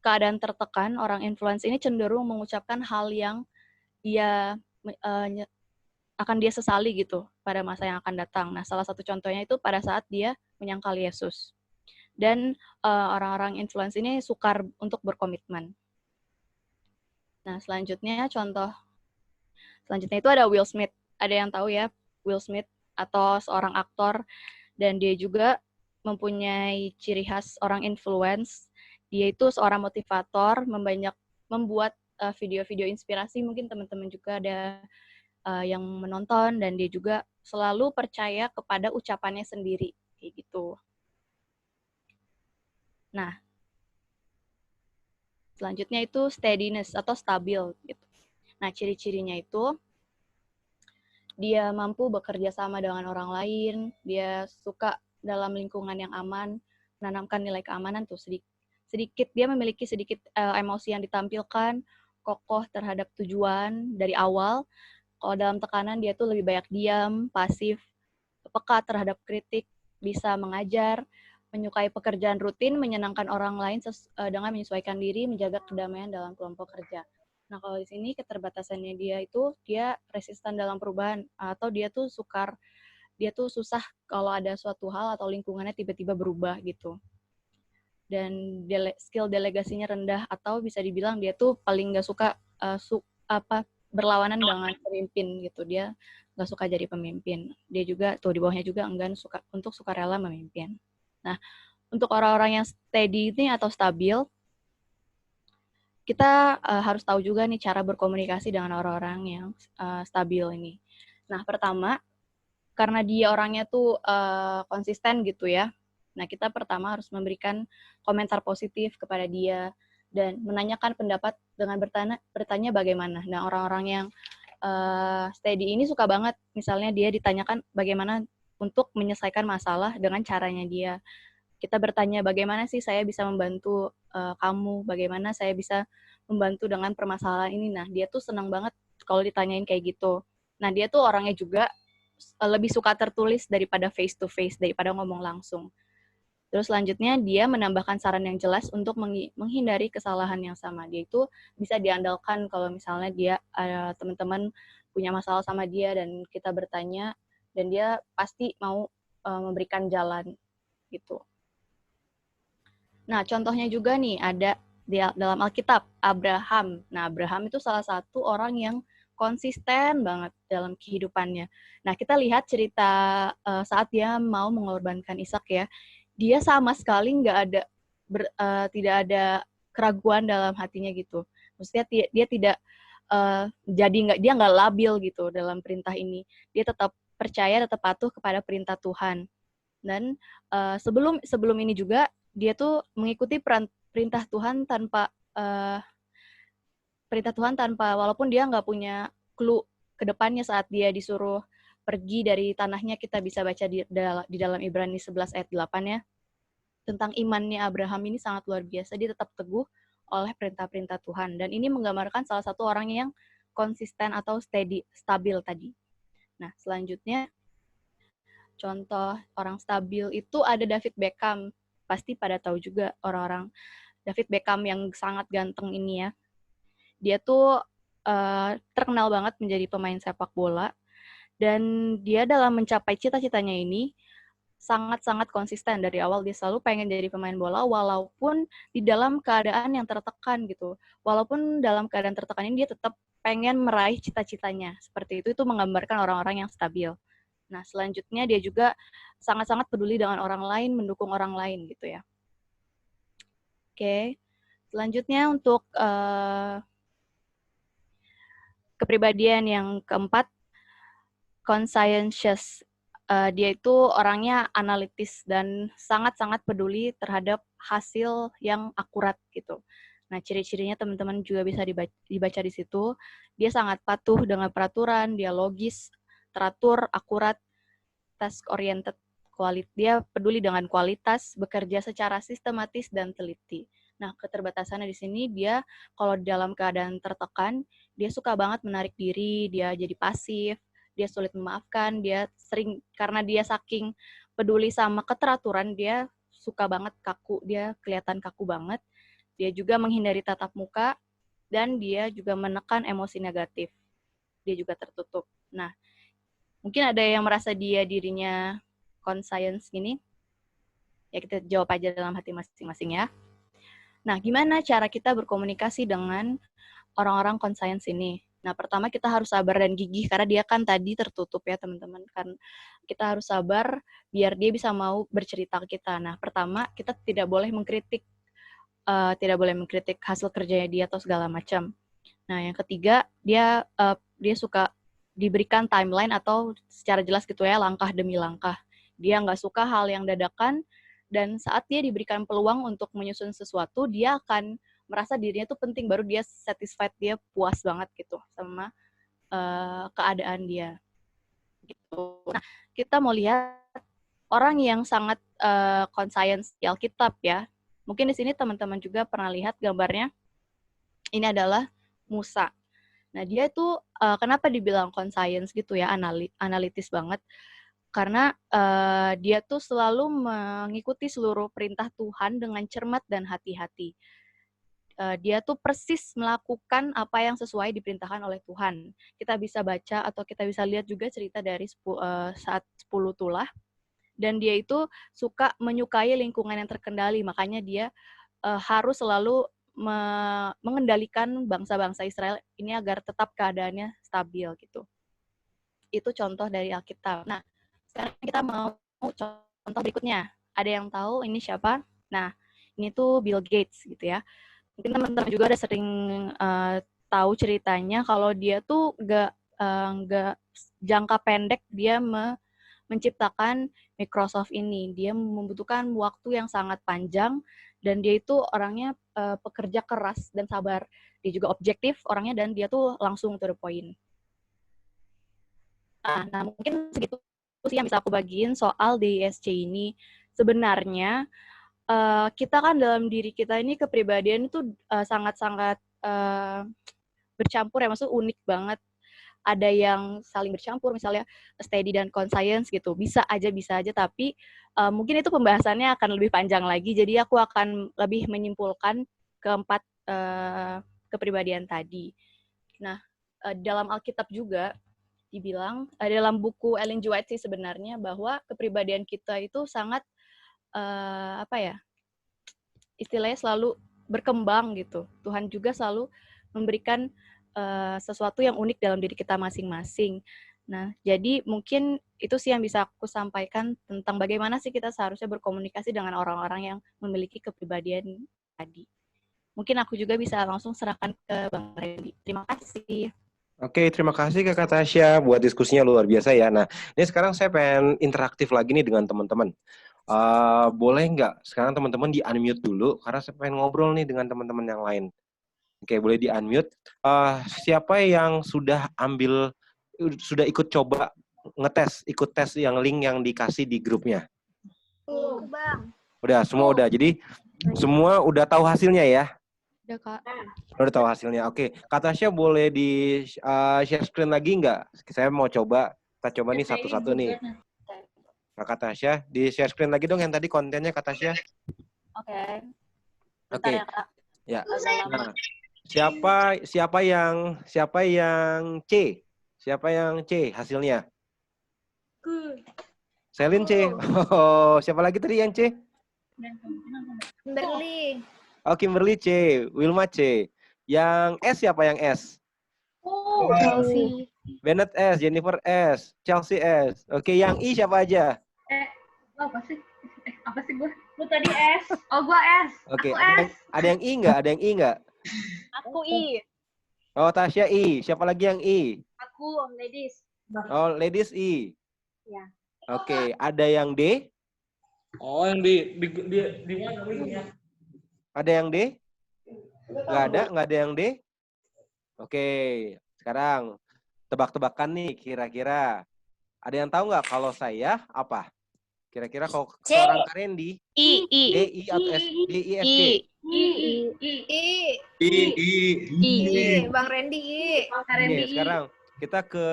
keadaan tertekan, orang influence ini cenderung mengucapkan hal yang dia akan dia sesali gitu pada masa yang akan datang. Nah, salah satu contohnya itu pada saat dia menyangkal Yesus. Dan orang-orang influence ini sukar untuk berkomitmen. Nah, selanjutnya itu ada Will Smith. Ada yang tahu ya Will Smith, atau seorang aktor, dan dia juga mempunyai ciri khas orang influence. Dia itu seorang motivator, membuat video-video inspirasi, mungkin teman-teman juga ada yang menonton, dan dia juga selalu percaya kepada ucapannya sendiri, kayak gitu. Nah, Selanjutnya itu steadiness atau stabil gitu. Nah, ciri-cirinya itu dia mampu bekerja sama dengan orang lain, dia suka dalam lingkungan yang aman, menanamkan nilai keamanan tuh sedikit dia memiliki sedikit emosi yang ditampilkan, kokoh terhadap tujuan dari awal. Kalau dalam tekanan dia tuh lebih banyak diam, pasif, peka terhadap kritik, bisa mengajar, menyukai pekerjaan rutin, menyenangkan orang lain dengan menyesuaikan diri, menjaga kedamaian dalam kelompok kerja. Nah, kalau di sini keterbatasannya dia resisten dalam perubahan, atau dia tuh susah kalau ada suatu hal atau lingkungannya tiba-tiba berubah gitu. Dan skill delegasinya rendah, atau bisa dibilang dia tuh paling nggak suka berlawanan dengan pemimpin gitu. Dia nggak suka jadi pemimpin. Dia juga tuh di bawahnya juga enggan untuk sukarela memimpin. Nah, untuk orang-orang yang steady ini atau stabil, kita harus tahu juga nih cara berkomunikasi dengan orang-orang yang stabil ini. Nah, pertama, karena dia orangnya tuh konsisten gitu ya. Nah, kita pertama harus memberikan komentar positif kepada dia dan menanyakan pendapat dengan bertanya bagaimana. Nah, orang-orang yang steady ini suka banget, misalnya dia ditanyakan bagaimana untuk menyelesaikan masalah dengan caranya dia. Kita bertanya bagaimana sih saya bisa membantu kamu, bagaimana saya bisa membantu dengan permasalahan ini. Nah, dia tuh senang banget kalau ditanyain kayak gitu. Nah, dia tuh orangnya juga lebih suka tertulis daripada face to face, daripada ngomong langsung. Terus selanjutnya dia menambahkan saran yang jelas untuk menghindari kesalahan yang sama. Dia itu bisa diandalkan kalau misalnya dia teman-teman punya masalah sama dia dan kita bertanya, dan dia pasti mau memberikan jalan gitu. Nah, contohnya juga nih ada dalam Alkitab, Abraham. Nah, Abraham itu salah satu orang yang konsisten banget dalam kehidupannya. Nah, kita lihat cerita saat dia mau mengorbankan Ishak ya. Dia sama sekali tidak ada keraguan dalam hatinya gitu. Maksudnya dia tidak dia nggak labil gitu dalam perintah ini. Dia tetap percaya, tetap patuh kepada perintah Tuhan. Dan sebelum ini juga dia tuh mengikuti perintah Tuhan tanpa walaupun dia nggak punya clue ke depannya saat dia disuruh pergi dari tanahnya. Kita bisa baca di dalam Ibrani 11 ayat 8 ya. Tentang imannya Abraham ini sangat luar biasa. Dia tetap teguh oleh perintah-perintah Tuhan. Dan ini menggambarkan salah satu orang yang konsisten atau stabil tadi. Nah, selanjutnya contoh orang stabil itu ada David Beckham. Pasti pada tahu juga orang-orang David Beckham yang sangat ganteng ini ya. Dia tuh terkenal banget menjadi pemain sepak bola. Dan dia dalam mencapai cita-citanya ini sangat-sangat konsisten. Dari awal dia selalu pengen jadi pemain bola walaupun di dalam keadaan yang tertekan gitu. Walaupun dalam keadaan tertekan ini dia tetap pengen meraih cita-citanya. Seperti itu menggambarkan orang-orang yang stabil. Nah, selanjutnya dia juga sangat-sangat peduli dengan orang lain, mendukung orang lain gitu ya. Oke. Selanjutnya untuk kepribadian yang keempat, conscientious. Dia itu orangnya analitis dan sangat-sangat peduli terhadap hasil yang akurat gitu. Nah, ciri-cirinya teman-teman juga bisa dibaca di situ. Dia sangat patuh dengan peraturan, dia logis, teratur, akurat, task-oriented, dia peduli dengan kualitas, bekerja secara sistematis dan teliti. Nah, keterbatasannya di sini dia kalau dalam keadaan tertekan, dia suka banget menarik diri, dia jadi pasif, dia sulit memaafkan, dia sering karena dia saking peduli sama keteraturan, dia suka banget kaku, dia kelihatan kaku banget. Dia juga menghindari tatap muka dan dia juga menekan emosi negatif. Dia juga tertutup. Nah, mungkin ada yang merasa dirinya conscience gini. Ya kita jawab aja dalam hati masing-masing ya. Nah, gimana cara kita berkomunikasi dengan orang-orang conscience ini? Nah, pertama kita harus sabar dan gigih karena dia kan tadi tertutup ya, teman-teman. Kan kita harus sabar biar dia bisa mau bercerita ke kita. Nah, pertama kita tidak boleh mengkritik hasil kerjanya dia atau segala macam. Nah, yang ketiga dia suka diberikan timeline atau secara jelas gitu ya, langkah demi langkah. Dia nggak suka hal yang dadakan, dan saat dia diberikan peluang untuk menyusun sesuatu, dia akan merasa dirinya tuh penting, baru dia satisfied, dia puas banget gitu sama keadaan dia gitu. Nah, kita mau lihat orang yang sangat conscience di Alkitab ya. Mungkin di sini teman-teman juga pernah lihat gambarnya. Ini adalah Musa. Nah, dia itu kenapa dibilang conscience gitu ya, analitis banget? Karena dia tuh selalu mengikuti seluruh perintah Tuhan dengan cermat dan hati-hati. Dia tuh persis melakukan apa yang sesuai diperintahkan oleh Tuhan. Kita bisa baca atau kita bisa lihat juga cerita dari saat 10 tulah. Dan dia itu menyukai lingkungan yang terkendali, makanya dia harus selalu mengendalikan bangsa-bangsa Israel ini agar tetap keadaannya stabil gitu. Itu contoh dari Alkitab. Nah, sekarang kita mau contoh berikutnya. Ada yang tahu ini siapa? Nah, ini tuh Bill Gates gitu ya. Mungkin teman-teman juga ada sering tahu ceritanya kalau dia tuh nggak jangka pendek dia menciptakan Microsoft ini. Dia membutuhkan waktu yang sangat panjang dan dia itu orangnya pekerja keras dan sabar. Dia juga objektif orangnya dan dia tuh langsung to the point. Nah, mungkin segitu sih yang bisa aku bagiin soal DISC ini. Sebenarnya kita kan dalam diri kita ini kepribadian itu sangat-sangat bercampur ya, maksudnya unik banget. Ada yang saling bercampur, misalnya steady dan conscience gitu. Bisa aja, tapi mungkin itu pembahasannya akan lebih panjang lagi. Jadi aku akan lebih menyimpulkan keempat kepribadian tadi. Nah, dalam Alkitab juga dibilang, dalam buku Ellen G. White sih sebenarnya, bahwa kepribadian kita itu sangat, istilahnya selalu berkembang gitu. Tuhan juga selalu memberikan sesuatu yang unik dalam diri kita masing-masing. Nah, jadi mungkin itu sih yang bisa aku sampaikan tentang bagaimana sih kita seharusnya berkomunikasi dengan orang-orang yang memiliki kepribadian tadi. Mungkin aku juga bisa langsung serahkan ke Bang Randy. Terima kasih. Oke, terima kasih Kakak Tasya buat diskusinya luar biasa ya. Nah, ini sekarang saya pengen interaktif lagi nih dengan teman-teman. Boleh nggak sekarang teman-teman di-unmute dulu, karena saya pengen ngobrol nih dengan teman-teman yang lain. Oke, boleh di-unmute. Siapa yang sudah ikut coba ikut tes yang link yang dikasih di grupnya? Bang. Udah, semua udah. Jadi, semua udah tahu hasilnya ya? Udah, Kak. Udah tahu hasilnya. Oke, Kak Tasya boleh di share screen lagi nggak? Saya mau coba, kita coba nih satu-satu nih. Kak Tasya, di share screen lagi dong yang tadi kontennya Kak Tasya. Oke. Oke. Ya, Kak. Ya. Nah, siapa yang C? Siapa yang C hasilnya? Selin C. Oh, siapa lagi tadi yang C? Kimberly. Oh, Kimberly C. Wilma C. Yang S siapa yang S? Chelsea. Bennett S, Jennifer S, Chelsea S. Oke, yang I siapa aja? Apa sih gue? Lu tadi S. Oh, gue S. Oke, Aku S. ada yang I nggak? Ada yang I nggak? Aku I. Oh, Tasya I. Siapa lagi yang I? Aku ladies. Oh, ladies I. Ya. Oke, ada yang D? Oh, yang di mana linknya? Ada yang D? Nggak ada yang D? Oke, sekarang tebak-tebakan nih kira-kira. Ada yang tahu nggak kalau saya apa? Kira-kira kalau seorang Karendi, I. D, I, atau S, D, I, S, C? Bang Randy. Oke, sekarang kita ke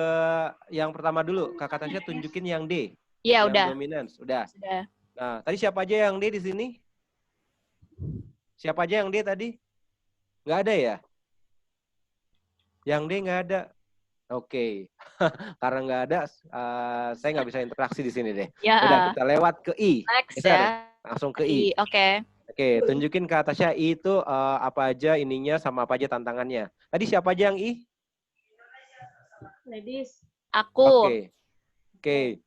yang pertama dulu. Kakak Tasya tunjukin yang D. Iya, yang udah. Dominance, udah. Sudah. Nah, tadi siapa aja yang D di sini? Siapa aja yang D tadi? Nggak ada ya? Yang D nggak ada. Oke. Karena nggak ada, saya nggak bisa interaksi di sini deh. Ya. Udah, kita lewat ke I. Next Geser, ya. langsung ke I. Oke. Oke, tunjukin ke Tasya I itu apa aja ininya sama apa aja tantangannya. Tadi siapa aja yang I? Ladies. Aku. Oke.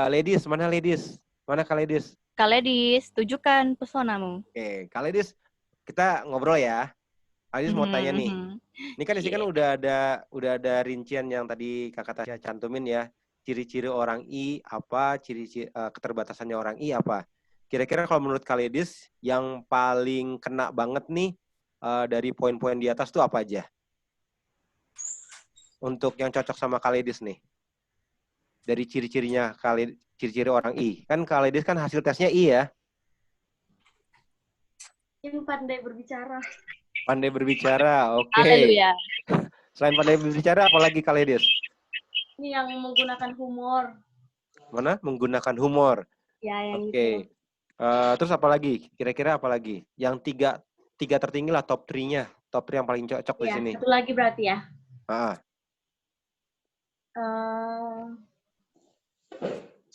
Ladies, mana ladies? Mana Kak Ladies? Kak Ladies, tunjukkan pesonamu. Oke, Kak Ladies, kita ngobrol ya. Kak Ladies mau tanya nih. Ini kan di sini kan udah ada rincian yang tadi Kakak Tasya cantumin ya. Ciri-ciri orang I apa, ciri-ciri keterbatasannya orang I apa. Kira-kira kalau menurut Kak Ladies yang paling kena banget nih dari poin-poin di atas tuh apa aja? Untuk yang cocok sama Kaledis nih. Dari ciri-cirinya, ciri-ciri orang I. Kan Kaledis kan hasil tesnya I ya. Yang pandai berbicara. Pandai berbicara, oke. Haleluya. Selain pandai berbicara, apalagi Kaledis? Ini yang menggunakan humor. Mana? Menggunakan humor. Ya, yang Oke. itu. Terus apa lagi? Kira-kira apa lagi? Yang tiga tertinggi lah, top 3-nya. Top 3 yang paling cocok di Ya, sini. satu lagi berarti ya. Ah,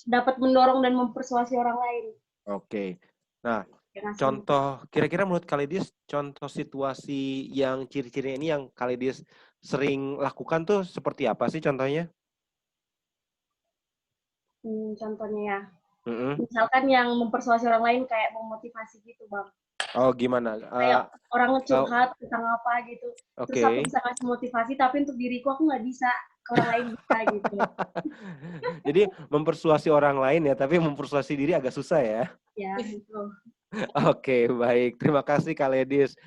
Dapat mendorong dan mempersuasi orang lain. oke. Nah, Dengan contoh, kira-kira menurut Kaledis, contoh situasi yang ciri-ciri ini yang Kaledis sering lakukan tuh seperti apa sih contohnya? contohnya ya. Mm-mm. Misalkan yang mempersuasi orang lain kayak memotivasi gitu, Bang. Oh, gimana? Kayak orang curhat tentang apa gitu. Oke. Terus aku bisa kasih motivasi, tapi untuk diriku aku nggak bisa. Ke orang lain bisa gitu. Jadi mempersuasi orang lain ya, tapi mempersuasi diri agak susah ya. Ya, gitu. Oke, baik. Terima kasih Kaledis.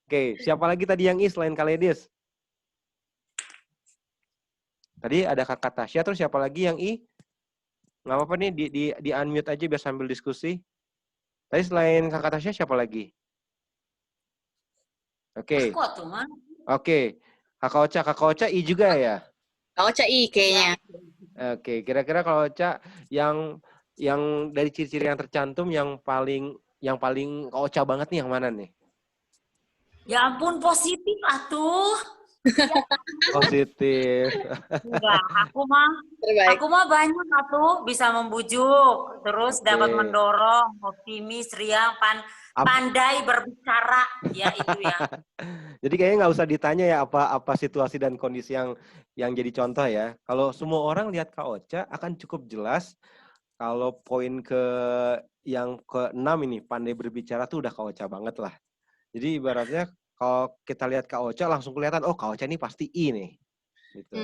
Oke, siapa lagi tadi yang I selain Kaledis? Tadi ada Kakak Tasya, terus siapa lagi yang I? Nggak apa-apa nih, di unmute aja biar sambil diskusi. Tadi selain Kakak Tasya, siapa lagi? Oke. Kok tuh, Mas? Oke. Kakak Ocha I juga ya? Kak Ocha I kayaknya. Oke, kira-kira kalau Ocha yang dari ciri-ciri yang tercantum yang paling Kak Ocha banget nih yang mana nih? Ya ampun, positif atuh. Positif. Enggak, aku Terbaik. mah banyak atuh, bisa membujuk, terus dapat mendorong, optimis, riang, pandai berbicara, ya itu ya. Jadi kayaknya nggak usah ditanya ya apa situasi dan kondisi yang jadi contoh ya. Kalau semua orang lihat Kak Ocha akan cukup jelas. Kalau poin yang ke-6 ini pandai berbicara tuh udah Kak Ocha banget lah. Jadi ibaratnya kalau kita lihat Kak Ocha langsung kelihatan oh Kak Ocha ini pasti I nih. Gitu.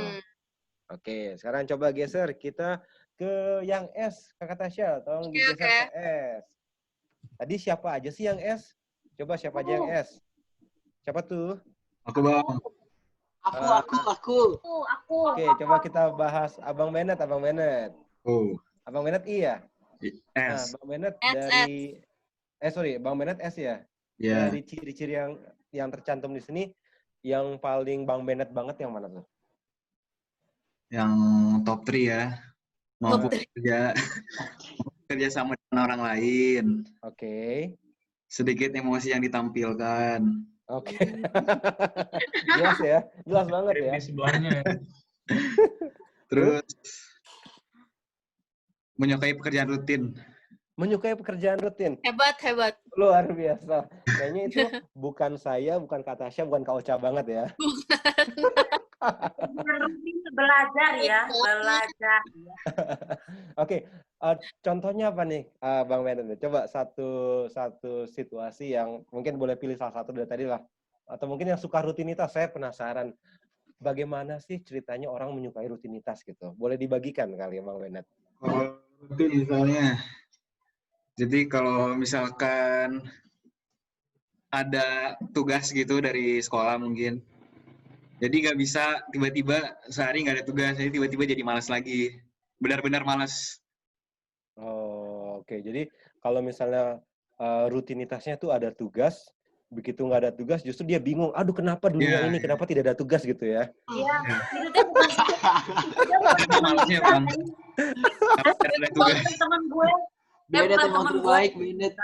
Oke, sekarang coba geser kita ke yang S, Kakak Tasya. Tolong digeser ke S. Tadi siapa aja sih yang S? Coba siapa aja yang S? Siapa tuh? Aku, Bang. Aku. Oke, coba kita bahas Abang Bennett. Oh. Abang Bennett I ya? Nah, S. Bang Bennett S, dari Bang Bennett S ya? Ya. Dari ciri-ciri yang tercantum di sini, yang paling Bang Bennett banget yang mana tuh? Yang top 3 ya. Mampu kerja sama dengan orang lain. Oke. Sedikit emosi yang ditampilkan. Oke. Jelas ya? Jelas banget ya? Di sebelahnya. Terus menyukai pekerjaan rutin. Menyukai pekerjaan rutin. Hebat. Luar biasa. Kayaknya itu bukan saya, bukan Kak Tasya, bukan Kak Ocha banget ya. Rutin belajar ya, belajar. Oke, contohnya apa nih, Bang Bennett? Coba satu situasi yang mungkin boleh pilih salah satu dari tadi lah. Atau mungkin yang suka rutinitas, saya penasaran. Bagaimana sih ceritanya orang menyukai rutinitas gitu? Boleh dibagikan kali ya, Bang Bennett? Kalau rutin misalnya. Jadi kalau misalkan ada tugas gitu dari sekolah mungkin. Jadi nggak bisa tiba-tiba sehari nggak ada tugas, jadi tiba-tiba jadi malas lagi. Benar-benar malas. Oh, oke. Jadi kalau misalnya rutinitasnya tuh ada tugas, begitu nggak ada tugas justru dia bingung. Aduh, kenapa dunia ini kenapa tidak ada tugas gitu ya? Iya, itu tuh bukan malasnya Bang. Ada tugas. Teman gue. Bennett emang terbaik, Bennett.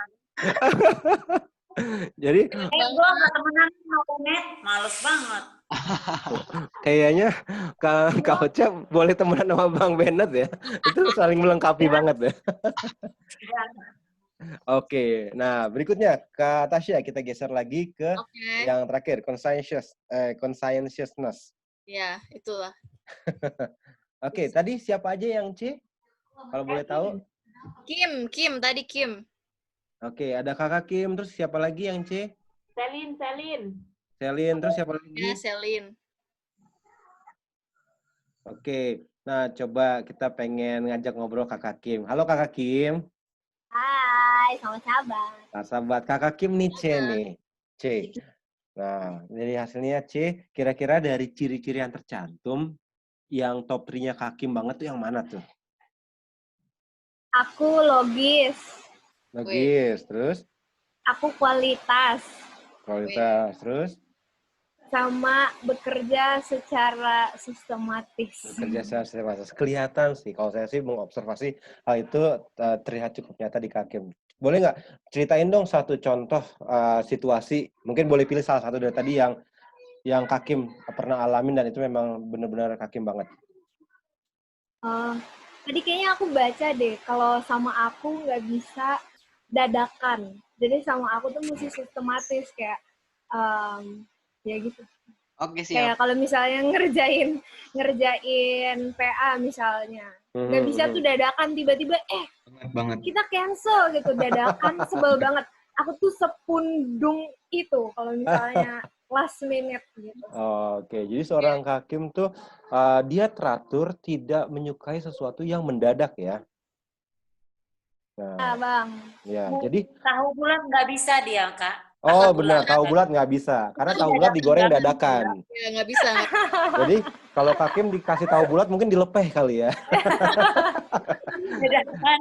Jadi gue nggak temenan sama Bennett, males banget. Kayaknya Kak Ocha boleh temenan sama Bang Bennett ya. Itu saling melengkapi banget ya. Oke, nah berikutnya Kak Tasya, kita geser lagi ke yang terakhir, conscientiousness. Ya, itulah. Oke, tadi siapa aja yang C? Kalau boleh tahu? Kim tadi Kim. Oke, ada Kakak Kim, terus siapa lagi yang C? Selin, terus siapa lagi? Ya, Selin. Oke, nah coba kita pengen ngajak ngobrol Kakak Kim. Halo Kakak Kim. Hai, sama sahabat. Nah, sahabat Kakak Kim nih C nih. C. Nah, dari hasilnya C, kira-kira dari ciri-ciri yang tercantum, yang top 3-nya Kakim banget tuh yang mana tuh? Aku logis. Logis, terus Aku kualitas. kualitas, terus Sama bekerja secara sistematis. bekerja secara sistematis. Kelihatan sih, kalau saya sih mengobservasi hal itu terlihat cukup nyata di Kakim. Boleh nggak ceritain dong satu contoh situasi, mungkin boleh pilih salah satu dari tadi yang Kakim pernah alamin dan itu memang benar-benar Kakim banget. Tadi kayaknya aku baca deh, kalau sama aku nggak bisa dadakan. Jadi sama aku tuh mesti sistematis kayak ya gitu. Oke, Kayak siap. kalau misalnya ngerjain PA misalnya, nggak bisa tuh dadakan tiba-tiba Banget. kita cancel gitu dadakan, sebel banget. Aku tuh sepundung itu kalau misalnya last minute gitu. Oke, jadi seorang Kakim tuh dia teratur, tidak menyukai sesuatu yang mendadak ya. Nah, Nah, Bang. ya, jadi Tahu bulat nggak bisa dia, Kak. oh benar, tahu bulat nggak bisa, karena tahu bulat digoreng dadakan. Ya, nggak bisa. Jadi kalau Kakim dikasih tahu bulat mungkin dilepeh kali ya. Dadakan.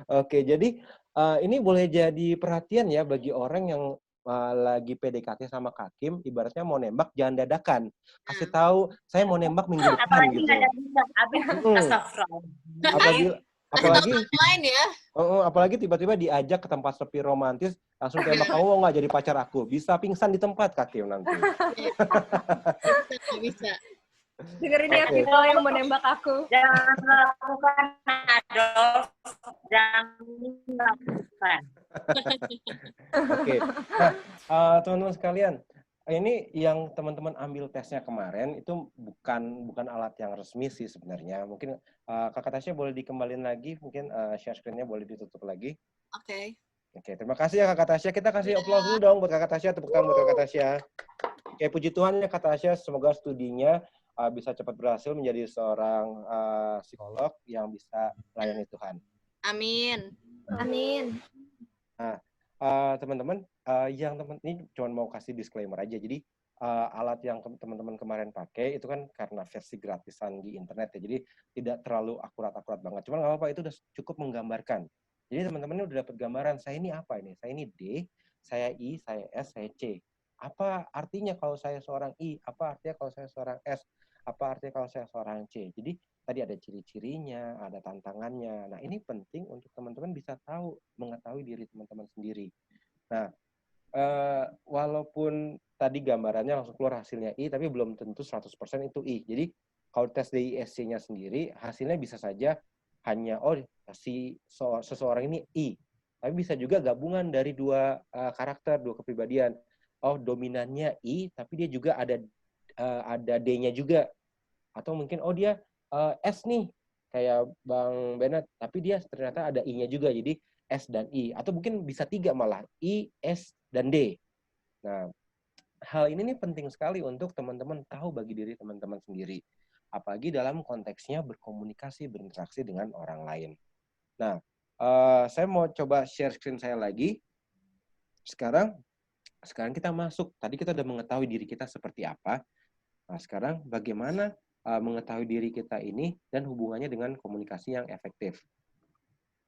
Oke, jadi ini boleh jadi perhatian ya bagi orang yang lagi PDKT sama Kakim, ibaratnya mau nembak jangan dadakan. Kasih tahu, saya mau nembak minggu depan Apalagi gitu. nggak ada bisa. Habis astagfirullah. Lain ya. Apalagi tiba-tiba diajak ke tempat sepi romantis, langsung tembak, kamu mau nggak jadi pacar aku? Bisa pingsan di tempat Kakim nanti. Nggak bisa. Dengerin ya Oke. Vito yang menembak aku. Jangan lakukan, Adolf. Jangan lakukan. Oke. Nah, teman-teman sekalian, ini yang teman-teman ambil tesnya kemarin itu bukan alat yang resmi sih sebenarnya. Mungkin Kakak Tasya boleh dikembalin lagi, mungkin share screen-nya boleh ditutup lagi. Oke. Oke, terima kasih ya Kakak Tasya. Kita kasih applause dulu dong buat Kakak Tasya, tepuk tangan buat Kakak Tasya. Oke, puji Tuhan ya Kakak Tasya, semoga studinya bisa cepat berhasil menjadi seorang psikolog yang bisa melayani Tuhan. Amin. Amin. Nah, teman-teman, yang ini cuma mau kasih disclaimer aja. Jadi alat yang teman-teman kemarin pakai itu kan karena versi gratisan di internet ya. Jadi tidak terlalu akurat-akurat banget. Cuman nggak apa-apa, itu udah cukup menggambarkan. Jadi teman-teman ini udah dapat gambaran, saya ini apa ini? Saya ini D, saya I, saya S, saya C. Apa artinya kalau saya seorang I? Apa artinya kalau saya seorang S? Apa artinya kalau saya seorang C? Jadi tadi ada ciri-cirinya, ada tantangannya. Nah, ini penting untuk teman-teman bisa tahu, mengetahui diri teman-teman sendiri. Nah, walaupun tadi gambarannya langsung keluar hasilnya I, tapi belum tentu 100% itu I. Jadi, kalau tes DISC-nya sendiri, hasilnya bisa saja hanya, seseorang ini I. Tapi bisa juga gabungan dari dua karakter, dua kepribadian. Oh, dominannya I, tapi dia juga ada D-nya juga. Atau mungkin, dia S nih, kayak Bang Bennett, tapi dia ternyata ada I-nya juga, jadi S dan I. Atau mungkin bisa 3 malah, I, S, dan D. Nah, hal ini nih penting sekali untuk teman-teman tahu bagi diri teman-teman sendiri. Apalagi dalam konteksnya berkomunikasi, berinteraksi dengan orang lain. Nah, saya mau coba share screen saya lagi. Sekarang kita masuk. Tadi kita udah mengetahui diri kita seperti apa. Nah, sekarang bagaimana mengetahui diri kita ini dan hubungannya dengan komunikasi yang efektif.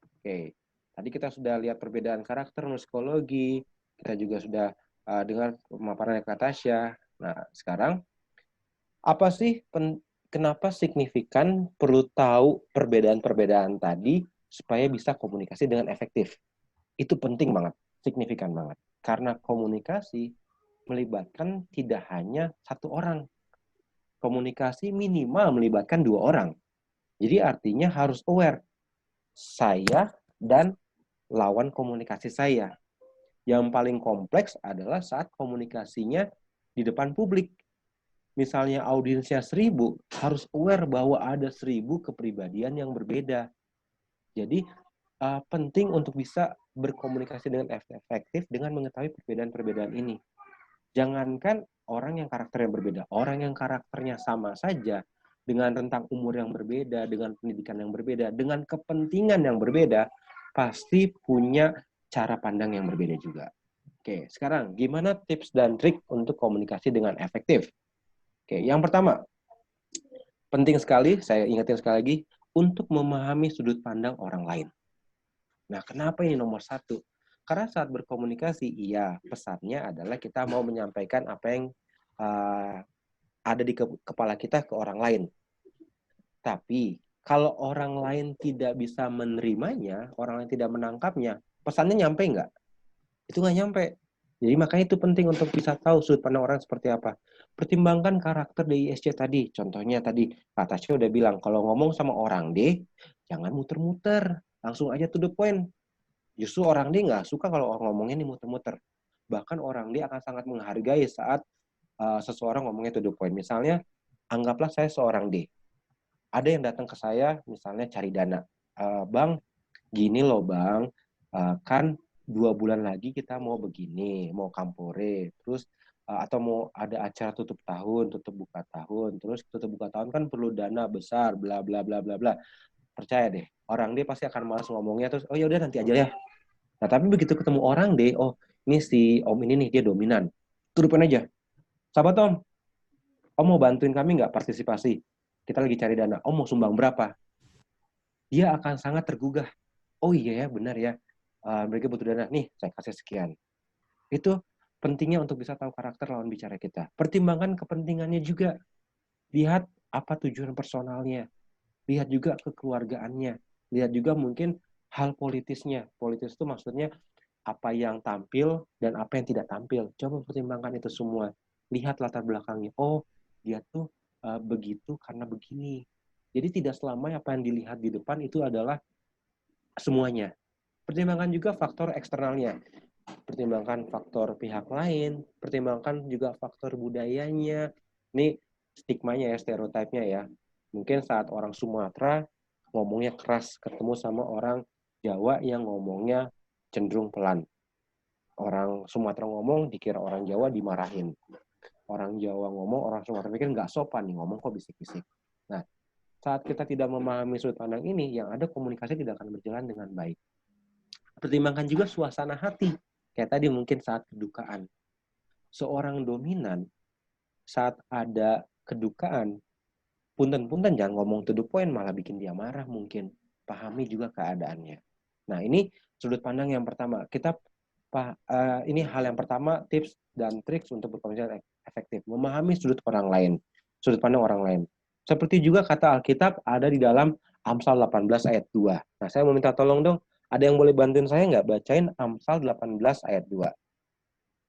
Oke, tadi kita sudah lihat perbedaan karakter, psikologi, kita juga sudah dengar pemaparan Kak Tasya. Nah, sekarang apa sih kenapa signifikan perlu tahu perbedaan-perbedaan tadi supaya bisa komunikasi dengan efektif? Itu penting banget, signifikan banget. Karena komunikasi melibatkan tidak hanya satu orang. Komunikasi minimal melibatkan 2 orang. Jadi artinya harus aware. Saya dan lawan komunikasi saya. Yang paling kompleks adalah saat komunikasinya di depan publik. Misalnya audiensnya 1000, harus aware bahwa ada 1000 kepribadian yang berbeda. Jadi penting untuk bisa berkomunikasi dengan efektif dengan mengetahui perbedaan-perbedaan ini. Jangankan orang yang karakternya berbeda, orang yang karakternya sama saja, dengan rentang umur yang berbeda, dengan pendidikan yang berbeda, dengan kepentingan yang berbeda, pasti punya cara pandang yang berbeda juga. Oke, sekarang gimana tips dan trik untuk komunikasi dengan efektif? Oke, yang pertama, penting sekali, saya ingetin sekali lagi, untuk memahami sudut pandang orang lain. Nah, kenapa ini nomor satu? Karena saat berkomunikasi, iya, pesannya adalah kita mau menyampaikan apa yang ada di kepala kita ke orang lain. Tapi, kalau orang lain tidak bisa menerimanya, orang lain tidak menangkapnya, pesannya nyampe nggak? Itu nggak nyampe. Jadi makanya itu penting untuk bisa tahu sudut pandang orang seperti apa. Pertimbangkan karakter DISC tadi. Contohnya tadi, Kak Tasya udah bilang, kalau ngomong sama orang D, jangan muter-muter. Langsung aja to the point. Justru orang D nggak suka kalau orang ngomongnya ini muter-muter. Bahkan orang D akan sangat menghargai saat seseorang ngomongnya to the point. Misalnya, anggaplah saya seorang D. Ada yang datang ke saya, misalnya cari dana. Bang, gini loh bang, kan 2 bulan lagi kita mau begini, mau kampore, terus atau mau ada acara tutup tahun, tutup buka tahun, terus tutup buka tahun kan perlu dana besar, bla bla bla bla bla. Percaya deh, orang dia pasti akan malas ngomongnya, terus oh ya udah nanti aja ya. Nah tapi begitu ketemu orang deh, oh ini si om ini nih dia dominan, turupin aja. Sahabat om mau bantuin kami nggak partisipasi? Kita lagi cari dana, om mau sumbang berapa? Dia akan sangat tergugah. Oh iya ya, benar ya. Mereka butuh dana. Nih, saya kasih sekian. Itu pentingnya untuk bisa tahu karakter lawan bicara kita. Pertimbangkan kepentingannya juga. Lihat apa tujuan personalnya. Lihat juga kekeluargaannya. Lihat juga mungkin hal politisnya. Politis itu maksudnya apa yang tampil dan apa yang tidak tampil. Coba pertimbangkan itu semua. Lihat latar belakangnya. Oh, dia tuh begitu karena begini. Jadi tidak selamanya apa yang dilihat di depan itu adalah semuanya. Pertimbangkan juga faktor eksternalnya. Pertimbangkan faktor pihak lain, pertimbangkan juga faktor budayanya. Ini stigmanya ya, stereotipnya ya. Mungkin saat orang Sumatera ngomongnya keras, ketemu sama orang Jawa yang ngomongnya cenderung pelan. Orang Sumatera ngomong, dikira orang Jawa dimarahin. Orang Jawa ngomong, orang Sumatera pikir nggak sopan nih, ngomong kok bisik-bisik. Nah, saat kita tidak memahami sudut pandang ini, yang ada komunikasi tidak akan berjalan dengan baik. Pertimbangkan juga suasana hati. Kayak tadi mungkin saat kedukaan. Seorang dominan, saat ada kedukaan, punten-punten jangan ngomong to the point, malah bikin dia marah mungkin. Pahami juga keadaannya. Nah, ini sudut pandang yang pertama. Ini hal yang pertama, tips dan trik untuk berkomunikasi efektif. Memahami sudut orang lain, sudut pandang orang lain. Seperti juga kata Alkitab ada di dalam Amsal 18 ayat 2. Nah, saya mau minta tolong dong, ada yang boleh bantuin saya nggak bacain Amsal 18 ayat 2?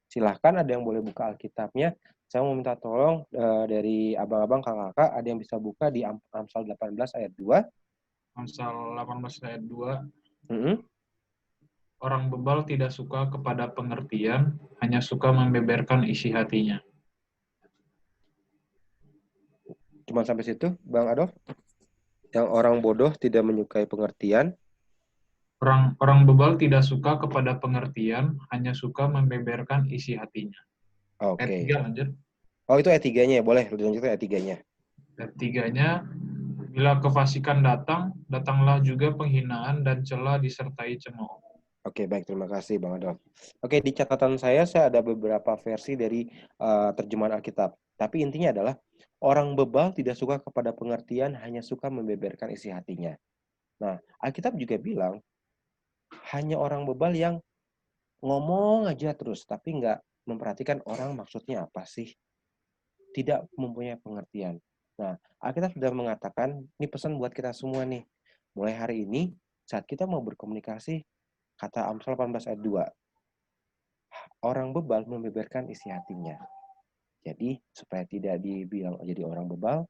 Silahkan, ada yang boleh buka Alkitabnya. Saya mau minta tolong dari abang-abang, kakak-kakak, ada yang bisa buka di Amsal 18 ayat 2? Amsal 18 ayat 2. Mm-hmm. Orang bebal tidak suka kepada pengertian, hanya suka membeberkan isi hatinya. Cuma sampai situ, Bang Adolf? Yang orang bodoh tidak menyukai pengertian. Orang bebal tidak suka kepada pengertian, hanya suka membeberkan isi hatinya. Oke. Ayat 3 lanjut. Oh, itu ayat 3-nya ya? Boleh, lanjutkan ayat 3-nya. Ayat 3-nya, bila kefasikan datang, datanglah juga penghinaan dan cela disertai cemooh. Oke, baik. Terima kasih, Bang Adolf. Oke, di catatan saya ada beberapa versi dari terjemahan Alkitab. Tapi intinya adalah, orang bebal tidak suka kepada pengertian, hanya suka membeberkan isi hatinya. Nah, Alkitab juga bilang, hanya orang bebal yang ngomong aja terus, tapi nggak memperhatikan orang maksudnya apa sih. Tidak mempunyai pengertian. Nah, Alkitab sudah mengatakan, ini pesan buat kita semua nih. Mulai hari ini, saat kita mau berkomunikasi, kata Amsal 18 ayat 2, orang bebal membeberkan isi hatinya. Jadi, supaya tidak dibilang jadi orang bebal,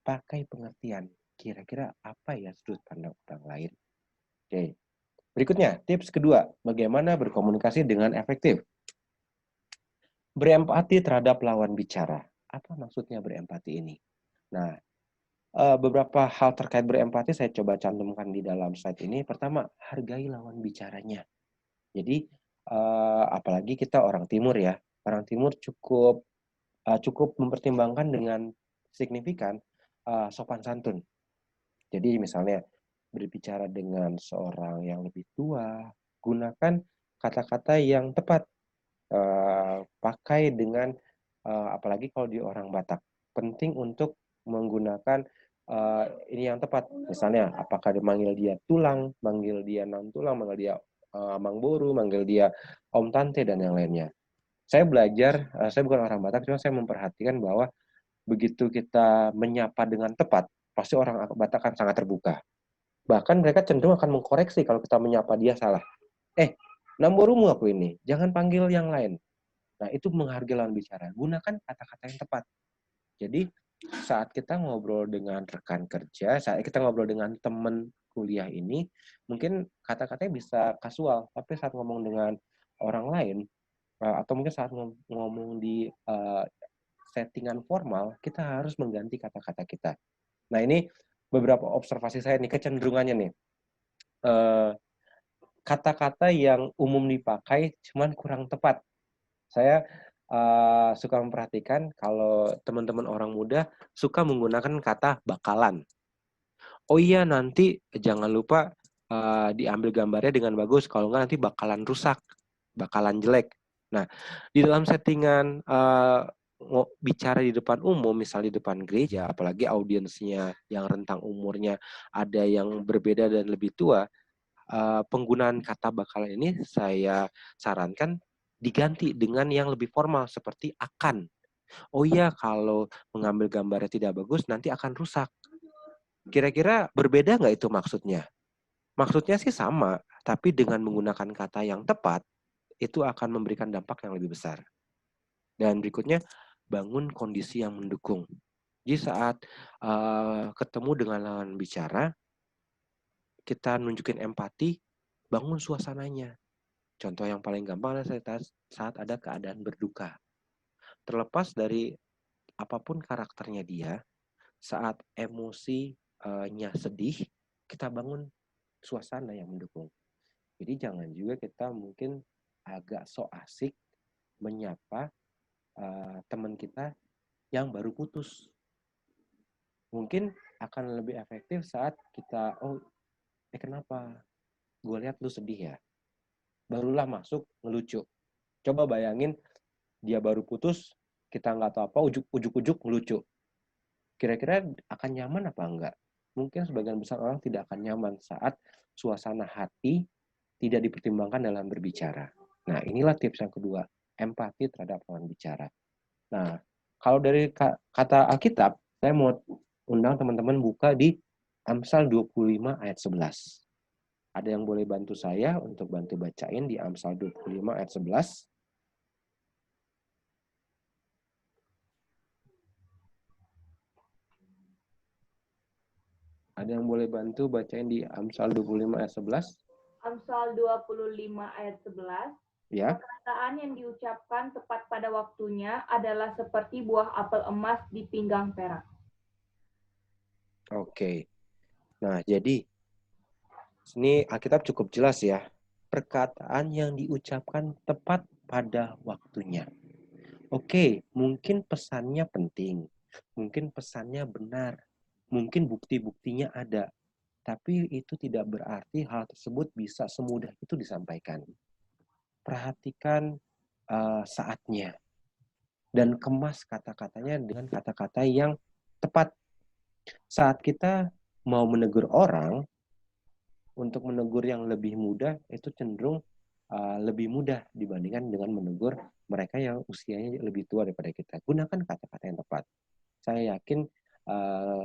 pakai pengertian. Kira-kira apa ya sudut pandang orang lain? Oke. Berikutnya, tips kedua, bagaimana berkomunikasi dengan efektif. Berempati terhadap lawan bicara. Apa maksudnya berempati ini? Nah, beberapa hal terkait berempati saya coba cantumkan di dalam slide ini. Pertama, hargai lawan bicaranya. Jadi, apalagi kita orang timur ya. Orang timur cukup mempertimbangkan dengan signifikan sopan santun. Jadi misalnya berbicara dengan seorang yang lebih tua, gunakan kata-kata yang tepat. pakai dengan apalagi kalau di orang Batak. Penting untuk menggunakan ini yang tepat. Misalnya, apakah manggil dia tulang, manggil dia nan tulang, manggil dia mang boru, manggil dia om tante, dan yang lainnya. Saya belajar, saya bukan orang Batak, cuma saya memperhatikan bahwa begitu kita menyapa dengan tepat, pasti orang Batak akan sangat terbuka. Bahkan mereka cenderung akan mengkoreksi kalau kita menyapa dia salah. Namborumu aku ini, jangan panggil yang lain. Nah, itu menghargai lawan bicara. Gunakan kata-kata yang tepat. Jadi, saat kita ngobrol dengan rekan kerja, saat kita ngobrol dengan teman kuliah ini, mungkin kata-katanya bisa kasual, tapi saat ngomong dengan orang lain, atau mungkin saat ngomong di settingan formal, kita harus mengganti kata-kata kita. Nah, ini beberapa observasi saya nih, kecenderungannya nih. Kata-kata yang umum dipakai, cuman kurang tepat. Saya suka memperhatikan kalau teman-teman orang muda suka menggunakan kata bakalan. Oh iya, nanti jangan lupa diambil gambarnya dengan bagus, kalau nggak nanti bakalan rusak, bakalan jelek. Nah, di dalam settingan bicara di depan umum, misalnya di depan gereja, apalagi audiensnya yang rentang umurnya ada yang berbeda dan lebih tua, penggunaan kata bakalan ini saya sarankan diganti dengan yang lebih formal seperti akan. Oh iya, kalau mengambil gambarnya tidak bagus, nanti akan rusak. Kira-kira berbeda nggak itu maksudnya? Maksudnya sih sama, tapi dengan menggunakan kata yang tepat, itu akan memberikan dampak yang lebih besar. Dan berikutnya, bangun kondisi yang mendukung. Jadi saat ketemu dengan lawan bicara, kita nunjukin empati, bangun suasananya. Contoh yang paling gampang adalah saat ada keadaan berduka. Terlepas dari apapun karakternya dia, saat emosinya sedih, kita bangun suasana yang mendukung. Jadi jangan juga kita mungkin agak so asik menyapa teman kita yang baru putus. Mungkin akan lebih efektif saat kita, kenapa? Gue lihat lu sedih ya. Barulah masuk ngelucu. Coba bayangin dia baru putus, kita nggak tahu apa, ujuk-ujuk ngelucu. Kira-kira akan nyaman apa enggak? Mungkin sebagian besar orang tidak akan nyaman saat suasana hati tidak dipertimbangkan dalam berbicara. Nah, inilah tips yang kedua, empati terhadap lawan bicara. Nah, kalau dari kata Alkitab, saya mau undang teman-teman buka di Amsal 25 ayat 11. Ada yang boleh bantu saya untuk bantu bacain di Amsal 25 ayat 11? Ada yang boleh bantu bacain di Amsal 25 ayat 11? Amsal 25 ayat 11. Ya. Perkataan yang diucapkan tepat pada waktunya adalah seperti buah apel emas di pinggang perak. Oke. Nah, jadi ini Alkitab cukup jelas ya. Perkataan yang diucapkan tepat pada waktunya. Oke, mungkin pesannya penting. Mungkin pesannya benar. Mungkin bukti-buktinya ada. Tapi itu tidak berarti hal tersebut bisa semudah itu disampaikan. Perhatikan saatnya. Dan kemas kata-katanya dengan kata-kata yang tepat. Saat kita mau menegur orang, untuk menegur yang lebih muda itu cenderung lebih mudah dibandingkan dengan menegur mereka yang usianya lebih tua daripada kita. Gunakan kata-kata yang tepat. Saya yakin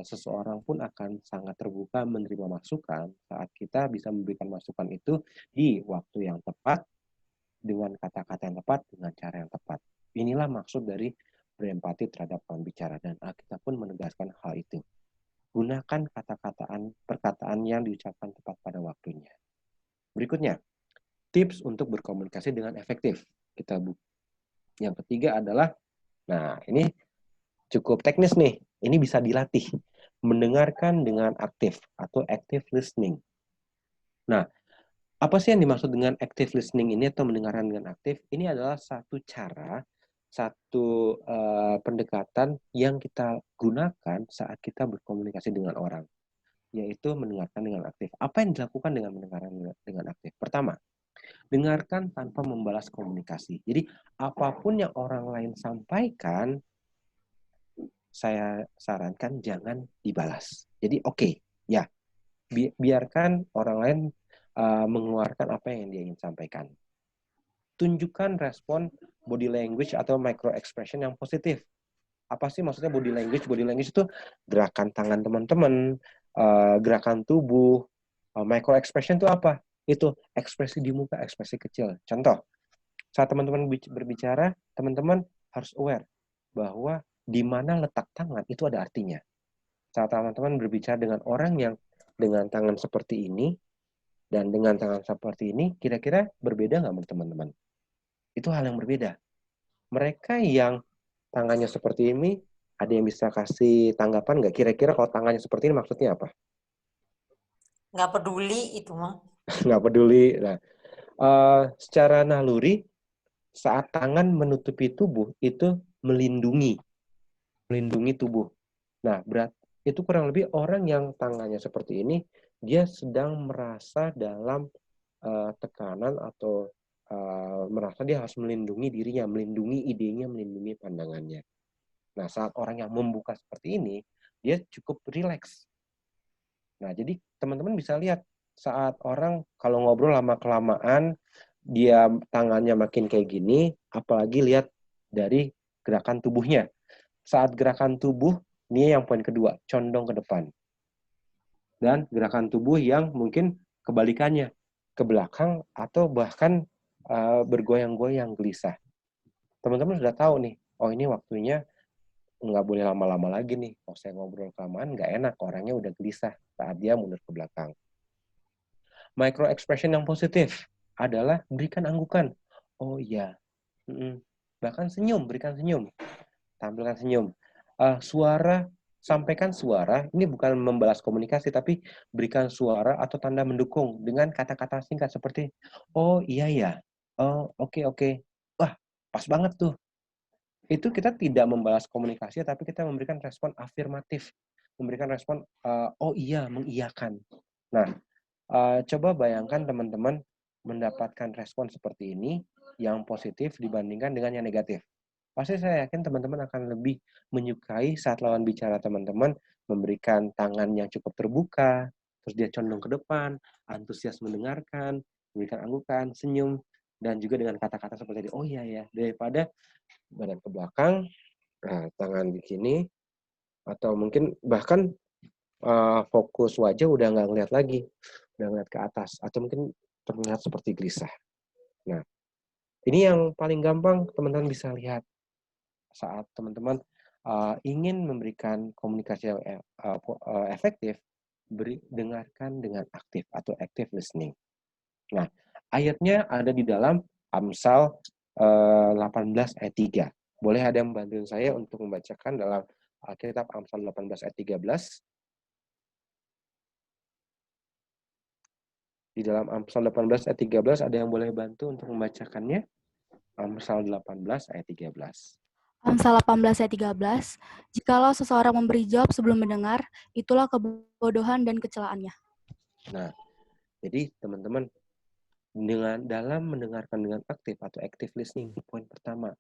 seseorang pun akan sangat terbuka menerima masukan saat kita bisa memberikan masukan itu di waktu yang tepat, dengan kata-kata yang tepat, dengan cara yang tepat. Inilah maksud dari berempati terhadap lawan bicara, dan Alkitab pun menegaskan hal itu. Gunakan perkataan yang diucapkan tepat pada waktunya. Berikutnya, tips untuk berkomunikasi dengan efektif. Yang ketiga adalah, nah ini cukup teknis nih, ini bisa dilatih. Mendengarkan dengan aktif atau active listening. Nah, apa sih yang dimaksud dengan active listening ini atau mendengarkan dengan aktif? Ini adalah satu cara, satu pendekatan yang kita gunakan saat kita berkomunikasi dengan orang, yaitu mendengarkan dengan aktif. Apa yang dilakukan dengan mendengarkan dengan aktif? Pertama, Dengarkan tanpa membalas komunikasi. Jadi apapun yang orang lain sampaikan, saya sarankan jangan dibalas. Jadi oke, ya, biarkan orang lain mengeluarkan apa yang dia ingin sampaikan. Tunjukkan respon body language atau micro expression yang positif. Apa sih maksudnya body language? Body language itu gerakan tangan teman-teman, gerakan tubuh. Micro expression itu apa? Itu ekspresi di muka, ekspresi kecil. Contoh, saat teman-teman berbicara, teman-teman harus aware bahwa di mana letak tangan itu ada artinya. Saat teman-teman berbicara dengan orang yang dengan tangan seperti ini dan dengan tangan seperti ini, kira-kira berbeda nggak menurut teman-teman? Itu hal yang berbeda. Mereka yang tangannya seperti ini, ada yang bisa kasih tanggapan nggak? Kira-kira kalau tangannya seperti ini maksudnya apa? Nggak peduli itu mah. Nggak peduli. Nah, secara naluri, saat tangan menutupi tubuh, itu melindungi tubuh. Nah, itu kurang lebih orang yang tangannya seperti ini, dia sedang merasa dalam tekanan atau merasa dia harus melindungi dirinya, melindungi idenya, melindungi pandangannya. Nah, saat orang yang membuka seperti ini, dia cukup rileks. Nah, jadi teman-teman bisa lihat saat orang kalau ngobrol lama-kelamaan, dia tangannya makin kayak gini, apalagi lihat dari gerakan tubuhnya. Saat gerakan tubuh, ini yang poin kedua, condong ke depan. Dan gerakan tubuh yang mungkin kebalikannya, ke belakang atau bahkan bergoyang-goyang gelisah. Teman-teman sudah tahu nih, oh ini waktunya nggak boleh lama-lama lagi nih. Kalau saya ngobrol kelamaan, nggak enak, orangnya udah gelisah saat dia mundur ke belakang. Micro expression yang positif adalah berikan anggukan. Oh iya, bahkan senyum, berikan senyum. Tampilkan senyum. Suara, sampaikan suara, ini bukan membalas komunikasi, tapi berikan suara atau tanda mendukung dengan kata-kata singkat seperti, oh iya ya, oh oke. Wah, pas banget tuh. Itu kita tidak membalas komunikasi, tapi kita memberikan respon afirmatif. Memberikan respon, oh iya, mengiyakan. Nah, coba bayangkan teman-teman mendapatkan respon seperti ini, yang positif dibandingkan dengan yang negatif. Pasti saya yakin teman-teman akan lebih menyukai saat lawan bicara teman-teman memberikan tangan yang cukup terbuka, terus dia condong ke depan, antusias mendengarkan, memberikan anggukan, senyum, dan juga dengan kata-kata seperti ini, oh iya ya, daripada badan ke belakang, tangan di sini, atau mungkin bahkan fokus wajah udah nggak ngeliat lagi, udah ngeliat ke atas, atau mungkin terlihat seperti gelisah. Nah, ini yang paling gampang teman-teman bisa lihat saat teman-teman ingin memberikan komunikasi yang efektif, dengarkan dengan aktif atau active listening. Nah, ayatnya ada di dalam Amsal 18 ayat 3. Boleh ada yang bantuin saya untuk membacakan dalam Alkitab Amsal 18 ayat 13? Di dalam Amsal 18 ayat 13 ada yang boleh bantu untuk membacakannya? Amsal 18 ayat 13. Amsal 18 ayat 13, jikalau seseorang memberi jawab sebelum mendengar, itulah kebodohan dan kecelaannya. Nah, jadi teman-teman, dalam mendengarkan dengan aktif atau active listening, poin pertama,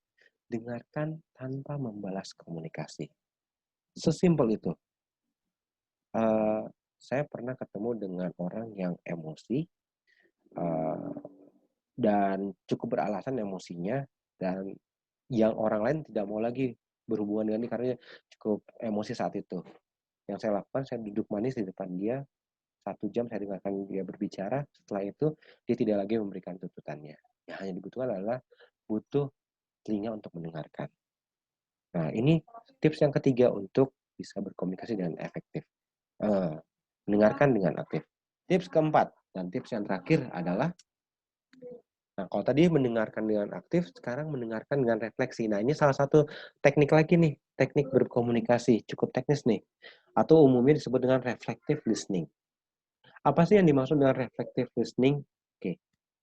dengarkan tanpa membalas komunikasi. Sesimpel itu. Saya pernah ketemu dengan orang yang emosi, dan cukup beralasan emosinya, dan yang orang lain tidak mau lagi berhubungan dengan dia karena cukup emosi saat itu. Yang saya lakukan, saya duduk manis di depan dia, 1 jam saya dengarkan dia berbicara, setelah itu dia tidak lagi memberikan tuntutannya. Yang hanya dibutuhkan adalah butuh telinga untuk mendengarkan. Nah, ini tips yang ketiga untuk bisa berkomunikasi dengan efektif. Mendengarkan dengan aktif. Tips keempat dan tips yang terakhir adalah, nah kalau tadi mendengarkan dengan aktif, sekarang mendengarkan dengan refleksi. Nah, ini salah satu teknik lagi nih, teknik berkomunikasi, cukup teknis nih. Atau umumnya disebut dengan reflective listening. Apa sih yang dimaksud dengan reflective listening? Oke,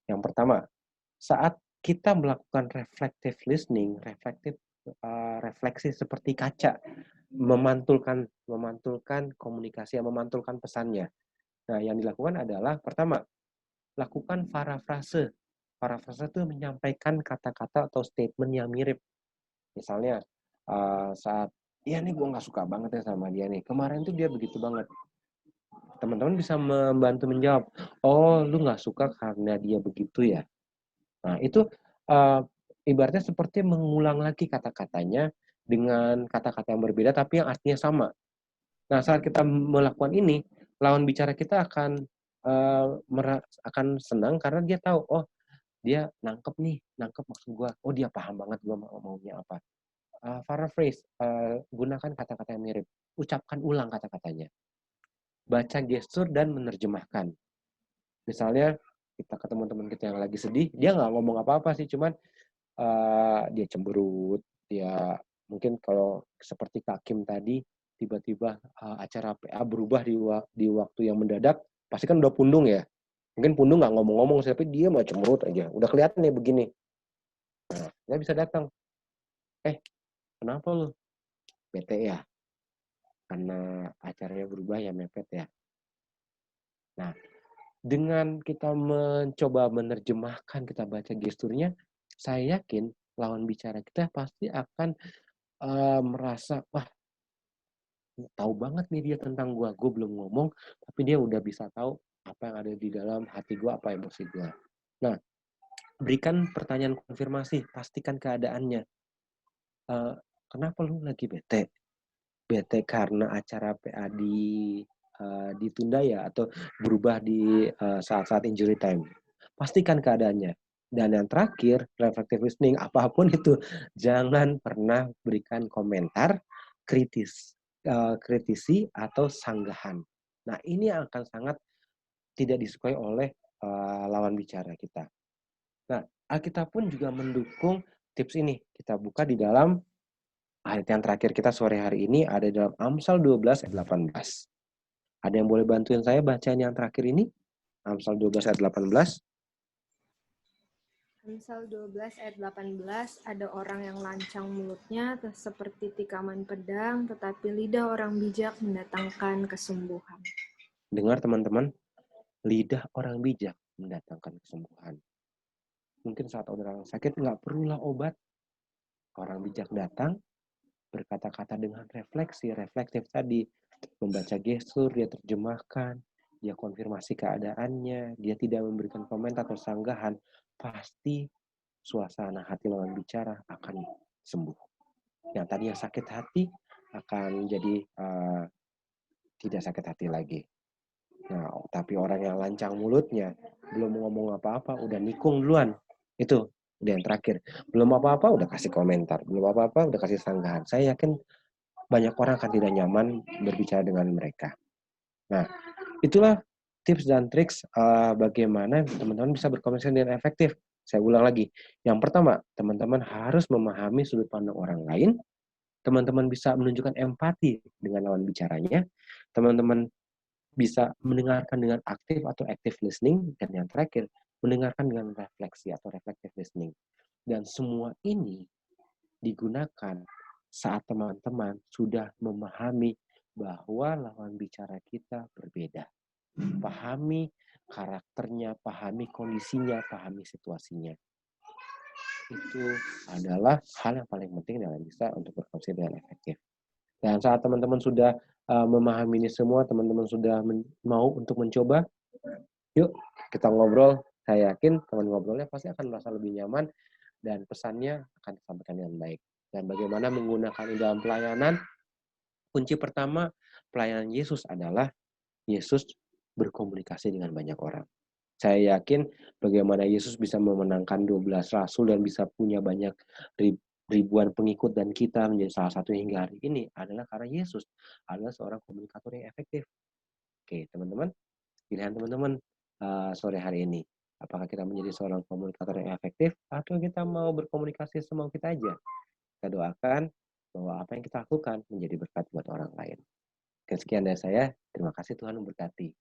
yang pertama, saat kita melakukan reflective listening, refleksi seperti kaca, memantulkan komunikasi, memantulkan pesannya. Nah, yang dilakukan adalah, pertama, lakukan parafrase parafrase itu menyampaikan kata-kata atau statement yang mirip. Misalnya saat, iya nih gue nggak suka banget ya sama dia nih. Kemarin tuh dia begitu banget. Teman-teman bisa membantu menjawab, oh lu nggak suka karena dia begitu ya. Nah itu ibaratnya seperti mengulang lagi kata-katanya dengan kata-kata yang berbeda tapi yang artinya sama. Nah saat kita melakukan ini, lawan bicara kita akan senang karena dia tahu, oh dia nangkep maksud gue, oh dia paham banget gue maunya apa. Paraphrase, gunakan kata-kata yang mirip, ucapkan ulang kata-katanya, baca gestur dan menerjemahkan. Misalnya kita ketemu teman kita yang lagi sedih, dia nggak ngomong apa-apa sih, cuman dia cemberut, dia mungkin kalau seperti Kak Kim tadi, tiba-tiba acara PA berubah di waktu yang mendadak, pasti kan udah pundung ya. Mungkin pundung nggak ngomong-ngomong, tapi dia mau cemberut aja. Udah kelihatan nih begini. Nah, dia bisa datang. Kenapa lu? Bete ya? Karena acaranya berubah ya mepet ya. Nah, dengan kita mencoba menerjemahkan, kita baca gesturnya, saya yakin lawan bicara kita pasti akan merasa, wah, tahu banget nih dia tentang gue belum ngomong, tapi dia udah bisa tahu apa yang ada di dalam hati gue, apa emosi gue. Nah, berikan pertanyaan konfirmasi, pastikan keadaannya. Kenapa lu lagi bete? Bete karena acara PA ditunda ya, atau berubah di saat-saat injury time. Pastikan keadaannya. Dan yang terakhir, reflective listening, apapun itu, jangan pernah berikan komentar, kritisi atau sanggahan. Nah, ini akan sangat tidak disukai oleh lawan bicara kita. Nah, Alkitab pun juga mendukung tips ini. Kita buka di dalam ayat yang terakhir kita sore hari ini, ada dalam Amsal 12 ayat 18. Ada yang boleh bantuin saya bacaan yang terakhir ini? Amsal 12 ayat 18. Amsal 12 ayat 18, ada orang yang lancang mulutnya seperti tikaman pedang, tetapi lidah orang bijak mendatangkan kesembuhan. Dengar teman-teman, lidah orang bijak mendatangkan kesembuhan. Mungkin saat orang sakit nggak perlulah obat. Orang bijak datang, berkata-kata dengan reflektif tadi, membaca gestur, dia terjemahkan, dia konfirmasi keadaannya, dia tidak memberikan komentar atau sanggahan, pasti suasana hati lawan bicara akan sembuh. Yang tadinya sakit hati akan jadi tidak sakit hati lagi. Nah, tapi orang yang lancang mulutnya, belum ngomong apa-apa, udah nikung duluan. Itu udah yang terakhir. Belum apa-apa, udah kasih komentar. Belum apa-apa, udah kasih sanggahan. Saya yakin banyak orang akan tidak nyaman berbicara dengan mereka. Nah, itulah tips dan triks bagaimana teman-teman bisa berkomunikasi dengan efektif. Saya ulang lagi. Yang pertama, teman-teman harus memahami sudut pandang orang lain. Teman-teman bisa menunjukkan empati dengan lawan bicaranya. Teman-teman bisa mendengarkan dengan aktif atau active listening. Dan yang terakhir, mendengarkan dengan refleksi atau reflective listening. Dan semua ini digunakan saat teman-teman sudah memahami bahwa lawan bicara kita berbeda. Pahami karakternya, pahami kondisinya, pahami situasinya. Itu adalah hal yang paling penting dalam bisa untuk berkomunikasi dengan efektif. Dan saat teman-teman sudah memahami ini semua, teman-teman sudah mau untuk mencoba, yuk kita ngobrol. Saya yakin teman ngobrolnya pasti akan merasa lebih nyaman dan pesannya akan disampaikan dengan baik. Dan bagaimana menggunakan ini dalam pelayanan, kunci pertama pelayanan Yesus adalah Yesus berkomunikasi dengan banyak orang. Saya yakin bagaimana Yesus bisa memenangkan 12 rasul dan bisa punya banyak ribuan pengikut dan kita menjadi salah satu hingga hari ini adalah karena Yesus adalah seorang komunikator yang efektif. Oke, teman-teman, pilihan teman-teman sore hari ini. Apakah kita menjadi seorang komunikator yang efektif atau kita mau berkomunikasi semau kita aja? Kita doakan bahwa apa yang kita lakukan menjadi berkat buat orang lain. Sekian dari saya. Terima kasih, Tuhan memberkati.